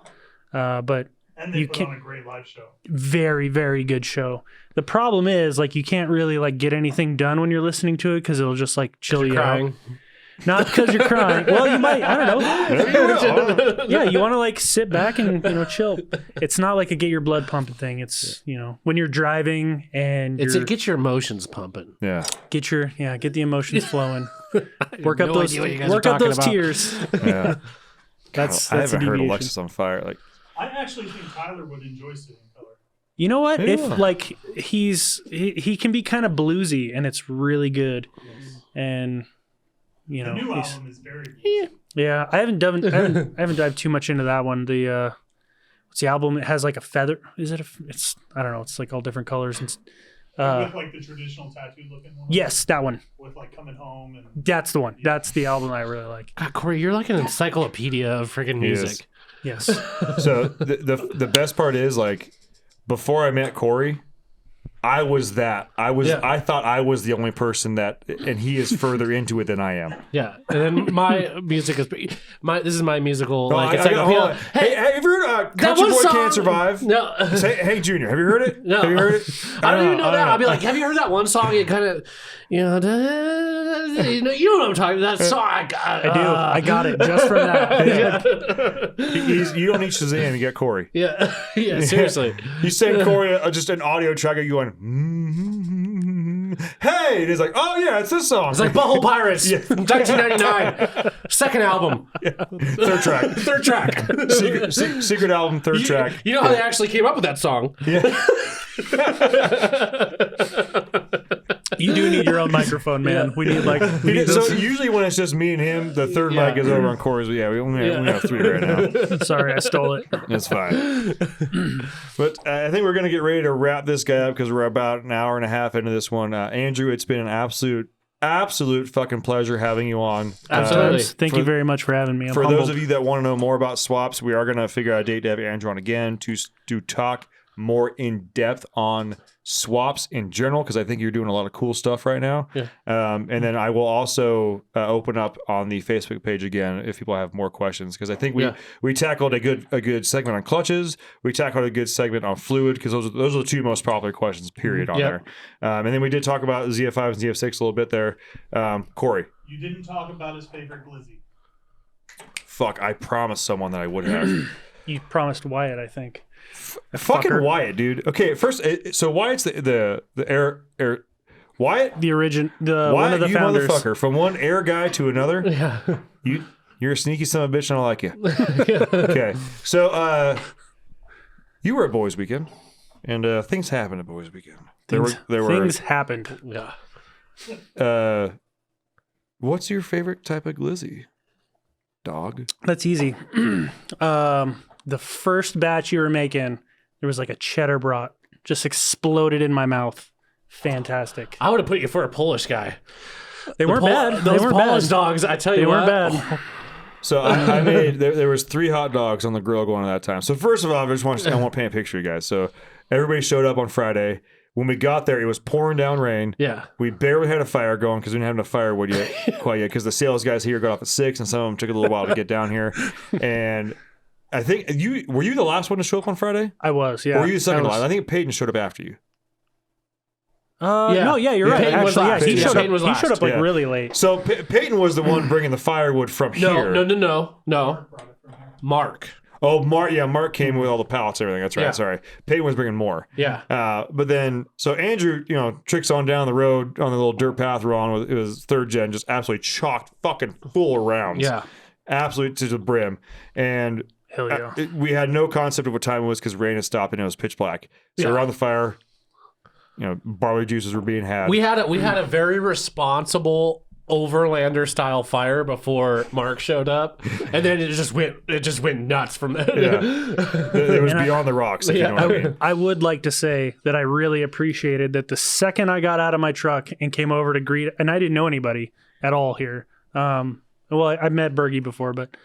But And they you put can't. on a great live show. Very, very good show. The problem is like you can't really like get anything done when you're listening to it because it'll just like chill you Crying. out. Not because you're crying. Well, you might. I don't know. Yeah, you want to like sit back and chill. It's not like a get your blood pumping thing. It's when you're driving and It's you're, it gets your emotions pumping. yeah. get the emotions flowing. Work up no those idea what you guys are work up talking those about. tears. Yeah. That's I a haven't heard deviation. Alexis on Fire. Like, I actually think Tyler would enjoy City and Color. You know what? Yeah. If like he can be kind of bluesy and it's really good, and The new he's- album is very good. yeah. I haven't dived too much into that one. The what's the album? It has like a feather. Is it? It's I don't know. It's like all different colors and. With like the traditional tattoo looking one. Yes, that one. With like Coming Home and That's the one. That's the album I really like. God, Corey, you're like an encyclopedia of freaking He is. music. Yes. so the best part is like before I met Corey, I was that. I thought I was the only person that, and he is further into it than I am. Yeah, and then my music is this is my musical. No, like, I got, hold on. Hey, Hey, have you heard that Country one Boy song- Can't Survive? No. Hey, Junior, have you heard it? No. Have you heard it? I don't even know that. I'll be like, have you heard that one song? It kind of, you know what I'm talking about. That song. I do. I got it just from that. You don't need Shazam, you get Corey. Yeah, seriously. You send Corey just an audio track of you going, Hey, and he's like, oh yeah, it's this song. It's like Butthole Pirates, 1999, second album, third track. third track. Secret album, third track. You know how they actually came up with that song? You do need your own microphone, man. We need So usually when it's just me and him, the third mic is over on Corey's. Yeah, we only have 3 right now. Sorry, I stole it. That's fine. But I think we're going to get ready to wrap this guy up because we're about an hour and a half into this one. Andrew, it's been an absolute fucking pleasure having you on. Absolutely. Thank you very much for having me. I'm For humbled. those of you that want to know more about swaps, we are going to figure out a date to have Andrew on again to talk more in depth on swaps in general, because I think you're doing a lot of cool stuff right now. Yeah. And then I will also open up on the Facebook page again if people have more questions, because I think we tackled a good segment on clutches. We tackled a good segment on fluid, because those are the 2 most popular questions, period, on there. And then we did talk about ZF5 and ZF6 a little bit there. Corey. You didn't talk about his favorite glizzy. Fuck, I promised someone that I would have. You promised Wyatt, I think. Fucking fucker. Wyatt, dude. Okay, first, so Wyatt's the air Wyatt. The one Wyatt, of the you founders. motherfucker, from one air guy to another. Yeah, you're a sneaky son of a bitch, and I like you. Okay, so you were at Boys Weekend, and things happened at Boys Weekend. Things happened. Yeah. What's your favorite type of glizzy? Dog. That's easy. The first batch you were making, there was like a cheddar brat, just exploded in my mouth. Fantastic. I would have put you for a Polish guy. They weren't bad. Those They weren't Polish bad. dogs, I tell you They what. weren't bad. So I made there was 3 hot dogs on the grill going at that time. So first of all, I want to paint a picture, you guys. So everybody showed up on Friday. When we got there, it was pouring down rain. Yeah. We barely had a fire going because we didn't have enough firewood quite yet. Because the sales guys here got off at 6, and some of them took a little while to get down here. And I think were you the last one to show up on Friday? I was, yeah. Or were you the second I last? I think Peyton showed up after you. No, yeah, you're right. Peyton was Actually, last. he Yeah, showed up. Peyton was He last. showed up like Yeah. really late. So Peyton was the one bringing the firewood from here. No. Mark. Oh, Mark came with all the pallets and everything. That's right. Yeah. Sorry. Peyton was bringing more. Yeah. But then, so Andrew, tricks on down the road on the little dirt path we're on. It was 3rd gen, just absolutely chocked, fucking full of rounds. Yeah. Absolutely to the brim. And Hell yeah. we had no concept of what time it was because rain had stopped and it was pitch black. So Yeah. around the fire, barley juices were being had. We had a very responsible Overlander style fire before Mark showed up, and then it just went nuts from there. It was beyond the rocks, if you know what I mean. I would like to say that I really appreciated that the second I got out of my truck and came over to greet, and I didn't know anybody at all here. Well, I met Bergie before, but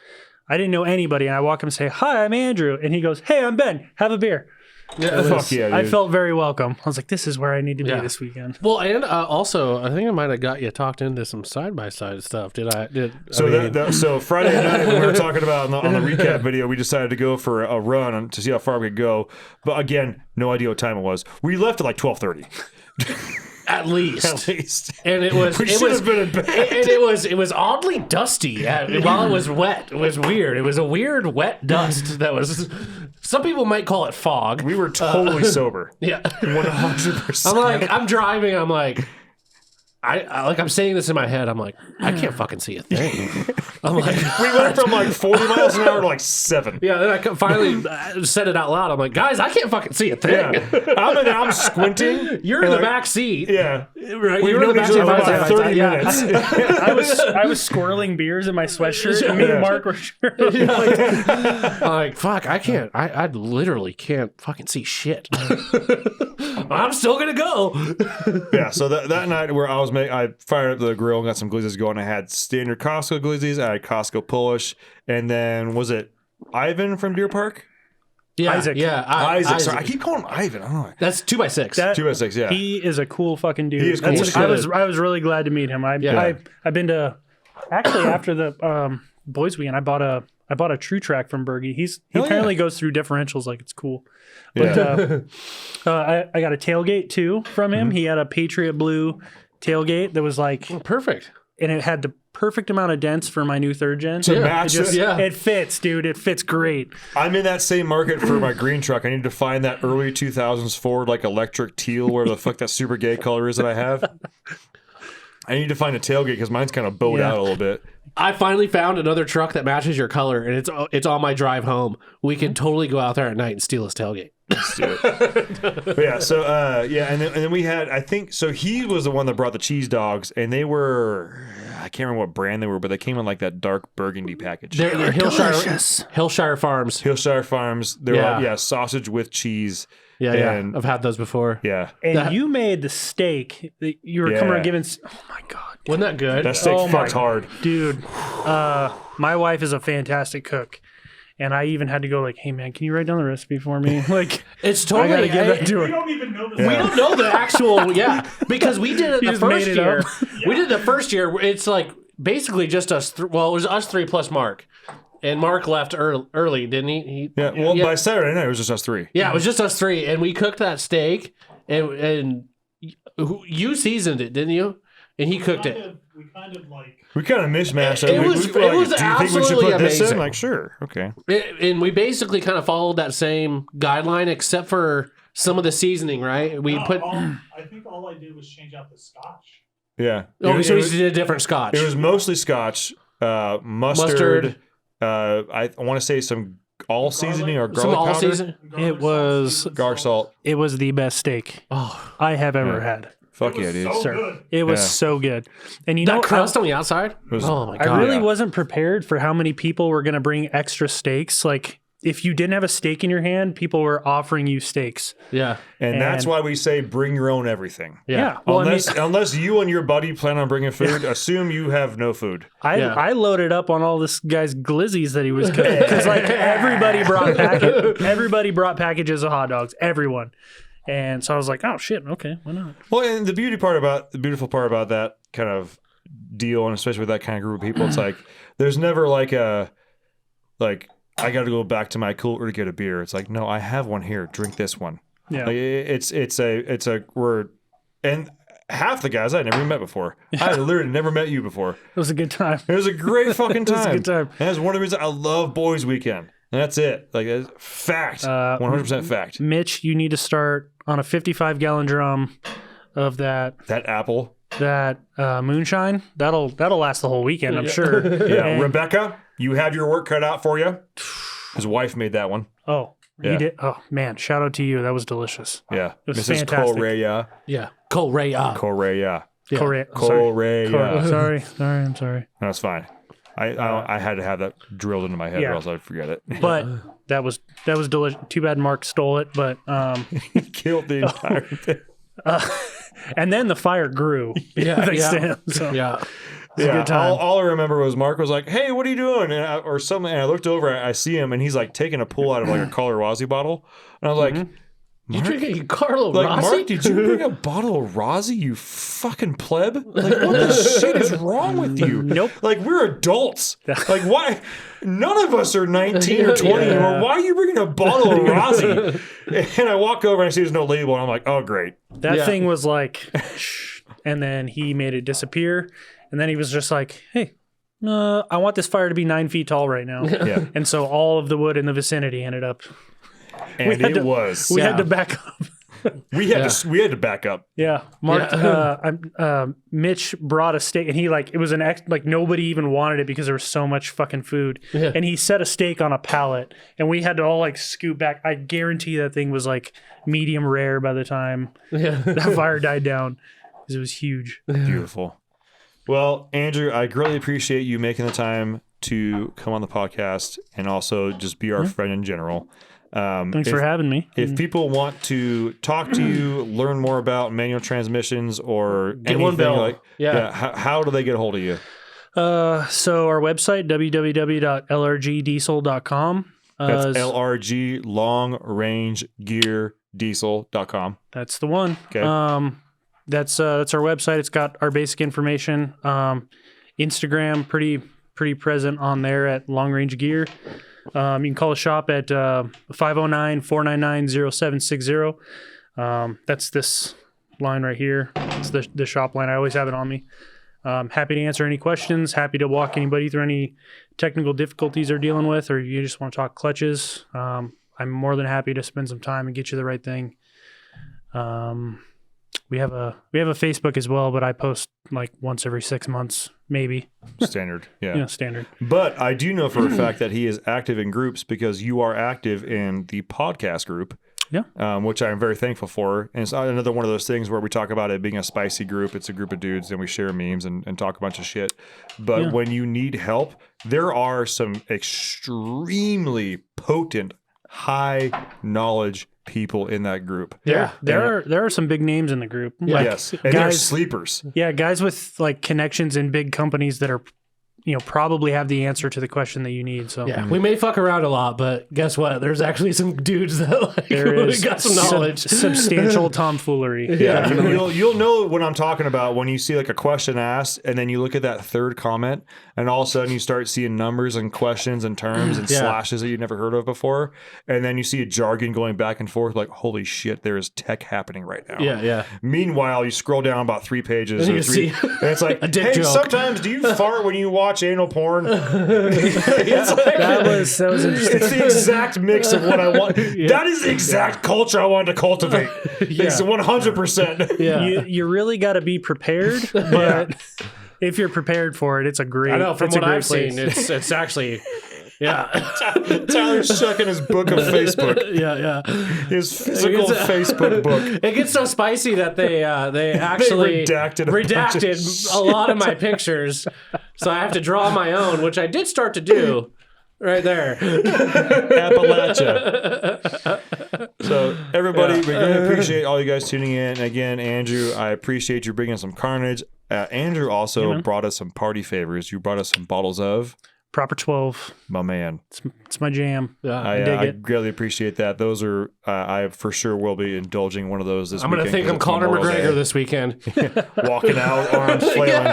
I didn't know anybody. And I walk up and say, "Hi, I'm Andrew," and he goes, "Hey, I'm Ben. Have a beer." Fuck yeah, dude. I felt very welcome. I was like, "This is where I need to be Yeah. this weekend." Well, and also, I think I might have got you talked into some side by side stuff. Did I? So so Friday night when we were talking about on the recap video, we decided to go for a run to see how far we could go. But again, no idea what time it was. We left at like 12:30. At least. At least. And it was We should have been in bed. and it was oddly dusty while it was wet. It was weird. It was a weird wet dust that was. Some people might call it fog. We were totally sober. Yeah. 100%. I'm driving. I'm like, I'm saying this in my head. I'm like, I can't fucking see a thing. I'm like, We went from like 40 miles an hour to like 7. yeah. Then I finally said it out loud. I'm like, guys, I can't fucking see a thing. Yeah. I'm squinting. You're in the back seat. Yeah. Right. We've You're in known the each back seat. other for by about side by 30 side. Yeah. minutes. I was swirling beers in my sweatshirt, and me and Mark were I'm like, fuck, I can't. I literally can't fucking see shit. I'm still gonna go. Yeah, so that night where I fired up the grill and got some glizzies going. I had standard Costco glizzies, I had Costco Polish, and then was it Ivan from Deer Park? Yeah, Isaac. Yeah, Isaac. Sorry, I keep calling him Ivan. I don't know. That's 2x6. That- 2x6, yeah. He is a cool fucking dude. He is cool as I shit. was really glad to meet him. I've been to actually after the Boys Weekend. I bought a True Track from Bergie. He Hell apparently yeah. goes through differentials like it's cool. But I got a tailgate too from him. He had a Patriot Blue tailgate that was like, Perfect. and it had the perfect amount of dents for my new third gen. To match It, just, it? Yeah. it fits, dude. It fits great. I'm in that same market for my green truck. I need to find that early 2000s Ford like electric teal, where the fuck that super gay color is that I have. I need to find a tailgate because mine's kind of bowed Yeah. out a little bit. I finally found another truck that matches your color, and it's on my drive home. We can totally go out there at night and steal his tailgate. But yeah, so and then we had, I think, so he was the one that brought the cheese dogs, and they were, I can't remember what brand they were, but they came in like that dark burgundy package. They're Hillshire Farms. Hillshire Farms. They're Yeah. like, sausage with cheese. Yeah, And- I've had those before. Yeah, And you made the steak that you were coming Yeah. around giving. Oh my god, Wasn't that good? that steak Oh my fucks hard. dude! My wife is a fantastic cook, and I even had to go like, "Hey man, can you write down the recipe for me?" Like, It's I totally. gotta give that to her. don't even know this. We don't know the actual, because we did it You the just made first it year. up. We did the first year. It's like basically just us. Well, it was us three plus Mark, and Mark left early, didn't he? Yeah, well, by Saturday night, it was just us three. Yeah, it was just us three, and we cooked that steak, and you seasoned it, didn't you? And he cooked it. We kind of like. We kind of mishmashed It it. We- was- we were it like, was do you think we should absolutely put this in? amazing. Like, sure, okay. And we basically kind of followed that same guideline, except for some of the seasoning, right? We put. I think all I did was change out the scotch. Yeah. Oh, so it, we was, did a different scotch. it was mostly Scotch, mustard. I want to say some all seasoning or some garlic all powder, season. It was garlic salt. the best steak Oh, I have ever had. Fuck yeah, dude. So Sir. good. It was Yeah. so good. And you that know, crust on the outside. was- Oh my god! I really yeah. wasn't prepared for how many people were going to bring extra steaks. Like, if you didn't have a steak in your hand, people were offering you steaks. Yeah, And that's And- why we say bring your own everything. yeah. Well, Unless you and your buddy plan on bringing food, assume you have no food. Yeah. I loaded up on all this guy's glizzies that he was cooking because like everybody brought packages of hot dogs, everyone, and so I was like, oh shit, okay, why not? Well, and the beautiful part about that kind of deal, and especially with that kind of group of people, it's like there's never like I got to go back to my cooler to get a beer. It's like, no, I have one here. Drink this one. Yeah. Like, and half the guys I never met before. I literally never met you before. It was a good time. It was a great fucking time. was a good time. And that's one of the reasons I love Boys Weekend. And that's it. Like, that's fact. 100% fact. Mitch, you need to start on a 55-gallon drum of that That apple. moonshine. That'll last the whole weekend, I'm sure. Yeah. And- Rebecca, you have your work cut out for you. His wife made that one. Oh, Yeah. you did. Oh man, shout out to you. That was delicious. Yeah. was Mrs. fantastic. Correa. Yeah, Cole Ray. Correa. Yeah. Correa. Correa. Sorry. I'm sorry. That's fine. I had to have that drilled into my head Yeah. or else I'd forget it. But that was delicious. Too bad Mark stole it, but Killed the entire thing. and then the fire grew. Yeah, thanks yeah. to him. So. Yeah, Yeah, good time. all I remember was Mark was like, "Hey, what are you doing?" Or something. And I looked over, I see him, and he's like taking a pull out of like a Color Rossi bottle, and I was like, you drinking Carlo "Like Rossi? Mark, did you bring a bottle of Rossi? You fucking pleb! Like, what the shit is wrong with you? Nope. Like, we're adults. Like, why? None of us are 19 or 20 Yeah. anymore. Why are you bringing a bottle of Rossi?" And I walk over and I see there's no label, and I'm like, "Oh, great." That Yeah. thing was like, shh, and then he made it disappear. And then he was just like, hey, I want this fire to be 9 feet tall right now. Yeah, And so all of the wood in the vicinity ended up. and had it to- was. We Yeah. had to back up. We had to back up. Yeah, Mark. Mitch brought a steak, and he it was like nobody even wanted it because there was so much fucking food. Yeah. And he set a steak on a pallet, and we had to all scoot back. I guarantee that thing was medium rare by the time that fire died down because it was huge. Beautiful. Well, Andrew, I greatly appreciate you making the time to come on the podcast and also just be our friend in general. Thanks for having me. If people want to talk to you, learn more about manual transmissions or Get one anything built. Yeah. how do they get a hold of you? So our website www.lrgdiesel.com. That's LRG Long Range Gear Diesel.com. That's the one. Okay. That's our website. It's got our basic information. Instagram, pretty present on there at Long Range Gear. You can call the shop at 509-499-0760. That's this line right here. It's the shop line. I always have it on me. Happy to answer any questions. Happy to walk anybody through any technical difficulties they're dealing with, or you just want to talk clutches. I'm more than happy to spend some time and get you the right thing. We have a Facebook as well, but I post like once every 6 months, maybe. Standard. Yeah. Standard. But I do know for a fact that he is active in groups because you are active in the podcast group. Yeah. Which I'm very thankful for. And it's another one of those things where we talk about it being a spicy group. It's a group of dudes and we share memes and talk a bunch of shit. But when you need help, there are some extremely potent, high knowledge people in that group. There are some big names in the group. Like, Yes. And they're sleepers. Yeah, guys with like connections in big companies that are, probably have the answer to the question that you need. So Yeah, we may fuck around a lot, but guess what? There's actually some dudes that like there is got some knowledge. Substantial tomfoolery. Yeah, you'll know what I'm talking about when you see like a question asked, and then you look at that third comment, and all of a sudden you start seeing numbers and questions and terms and slashes that you've never heard of before, and then you see a jargon going back and forth. Like, holy shit, there is tech happening right now. Yeah. Meanwhile, you scroll down about 3 pages, And or you three, see and it's like, a dick hey, joke. sometimes do you fart when you watch anal porn? That was interesting. It's the exact mix of what I want. That is the exact culture I wanted to cultivate. It's 100%. Yeah. You really got to be prepared, but if you're prepared for it, it's a great. I know from it's a what great I've place. seen, it's actually Tyler's checking his book of Facebook. yeah. His physical Facebook book. It gets so spicy that they actually redacted a bunch of a lot of my pictures, so I have to draw my own, which I did start to do. Right there. Appalachia. So, everybody, we really appreciate all you guys tuning in. And again, Andrew, I appreciate you bringing some carnage. Andrew also brought us some party favors. You brought us some bottles of Proper 12. my man. It's my jam. I dig it. greatly appreciate that. Those are, I for sure will be indulging one of those this I'm going to weekend. think I'm 'cause it's Conor Memorial McGregor Day. this weekend. Walking out, arms flailing.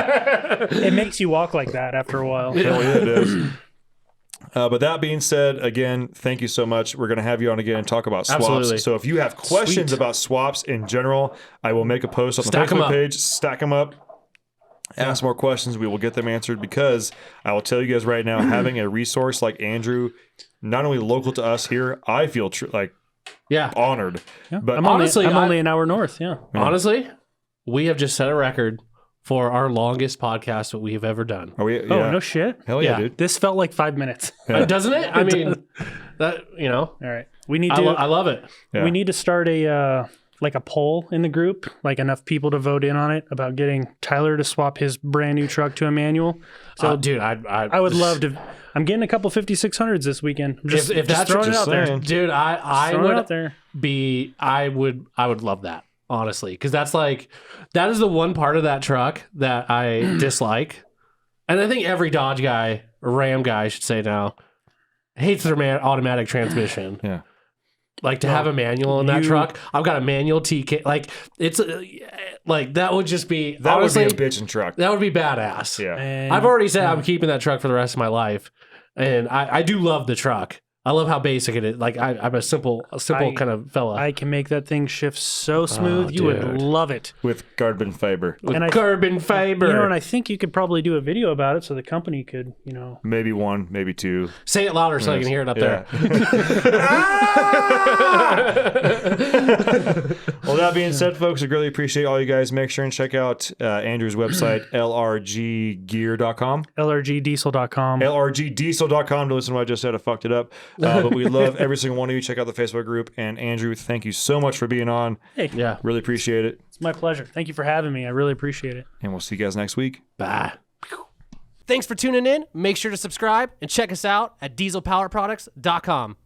It makes you walk like that after a while. Hell yeah, it is. But that being said, again, thank you so much. We're going to have you on again and talk about swaps. Absolutely. So if you have questions about swaps in general, I will make a post on Stack the 'em Facebook up. page. Stack them up. Ask more questions. We will get them answered because I will tell you guys right now, having a resource like Andrew, not only local to us here, I feel Yeah. honored. But I'm honestly, only an hour north. Yeah. Honestly, we have just set a record for our longest podcast that we have ever done. are we? Oh, Yeah. no shit. Hell yeah, Yeah. dude. This felt like 5 minutes. Doesn't it? I mean, that All right. We need I, to I love it. Yeah. we need to start a like a poll in the group, like enough people to vote in on it about getting Tyler to swap his brand new truck to a manual. So Dude, I would love to. I'm getting a couple 5600s this weekend. Just, if that's throwing it just out there. saying. Dude, I Throwing it would out there. I would love that, honestly, because that is the one part of that truck that I dislike, and I think every Dodge guy or Ram guy, I should say now, hates their automatic transmission. Yeah. Like to have a manual in that truck. I've got a manual TK. Like it's like that would just be That honestly would be a bitchin' truck. that would be badass. Yeah. And I've already said I'm keeping that truck for the rest of my life, and I do love the truck. I love how basic it is. Like I'm a simple kind of fella. I can make that thing shift so smooth. You would dude. love it. With carbon fiber. with and I- carbon fiber. And I think you could probably do a video about it so the company could, Maybe one, maybe two. Say it louder so I can hear it up Yeah. there. Well, that being said, folks, I greatly appreciate all you guys. Make sure and check out Andrew's website, lrggear.com. LRGdiesel.com. lrgdiesel.com to listen to what I just said. I fucked it up. But we love every single one of you. Check out the Facebook group. And Andrew, thank you so much for being on. Yeah. Really appreciate it. It's my pleasure. Thank you for having me. I really appreciate it. And we'll see you guys next week. Bye. Thanks for tuning in. Make sure to subscribe and check us out at dieselpowerproducts.com.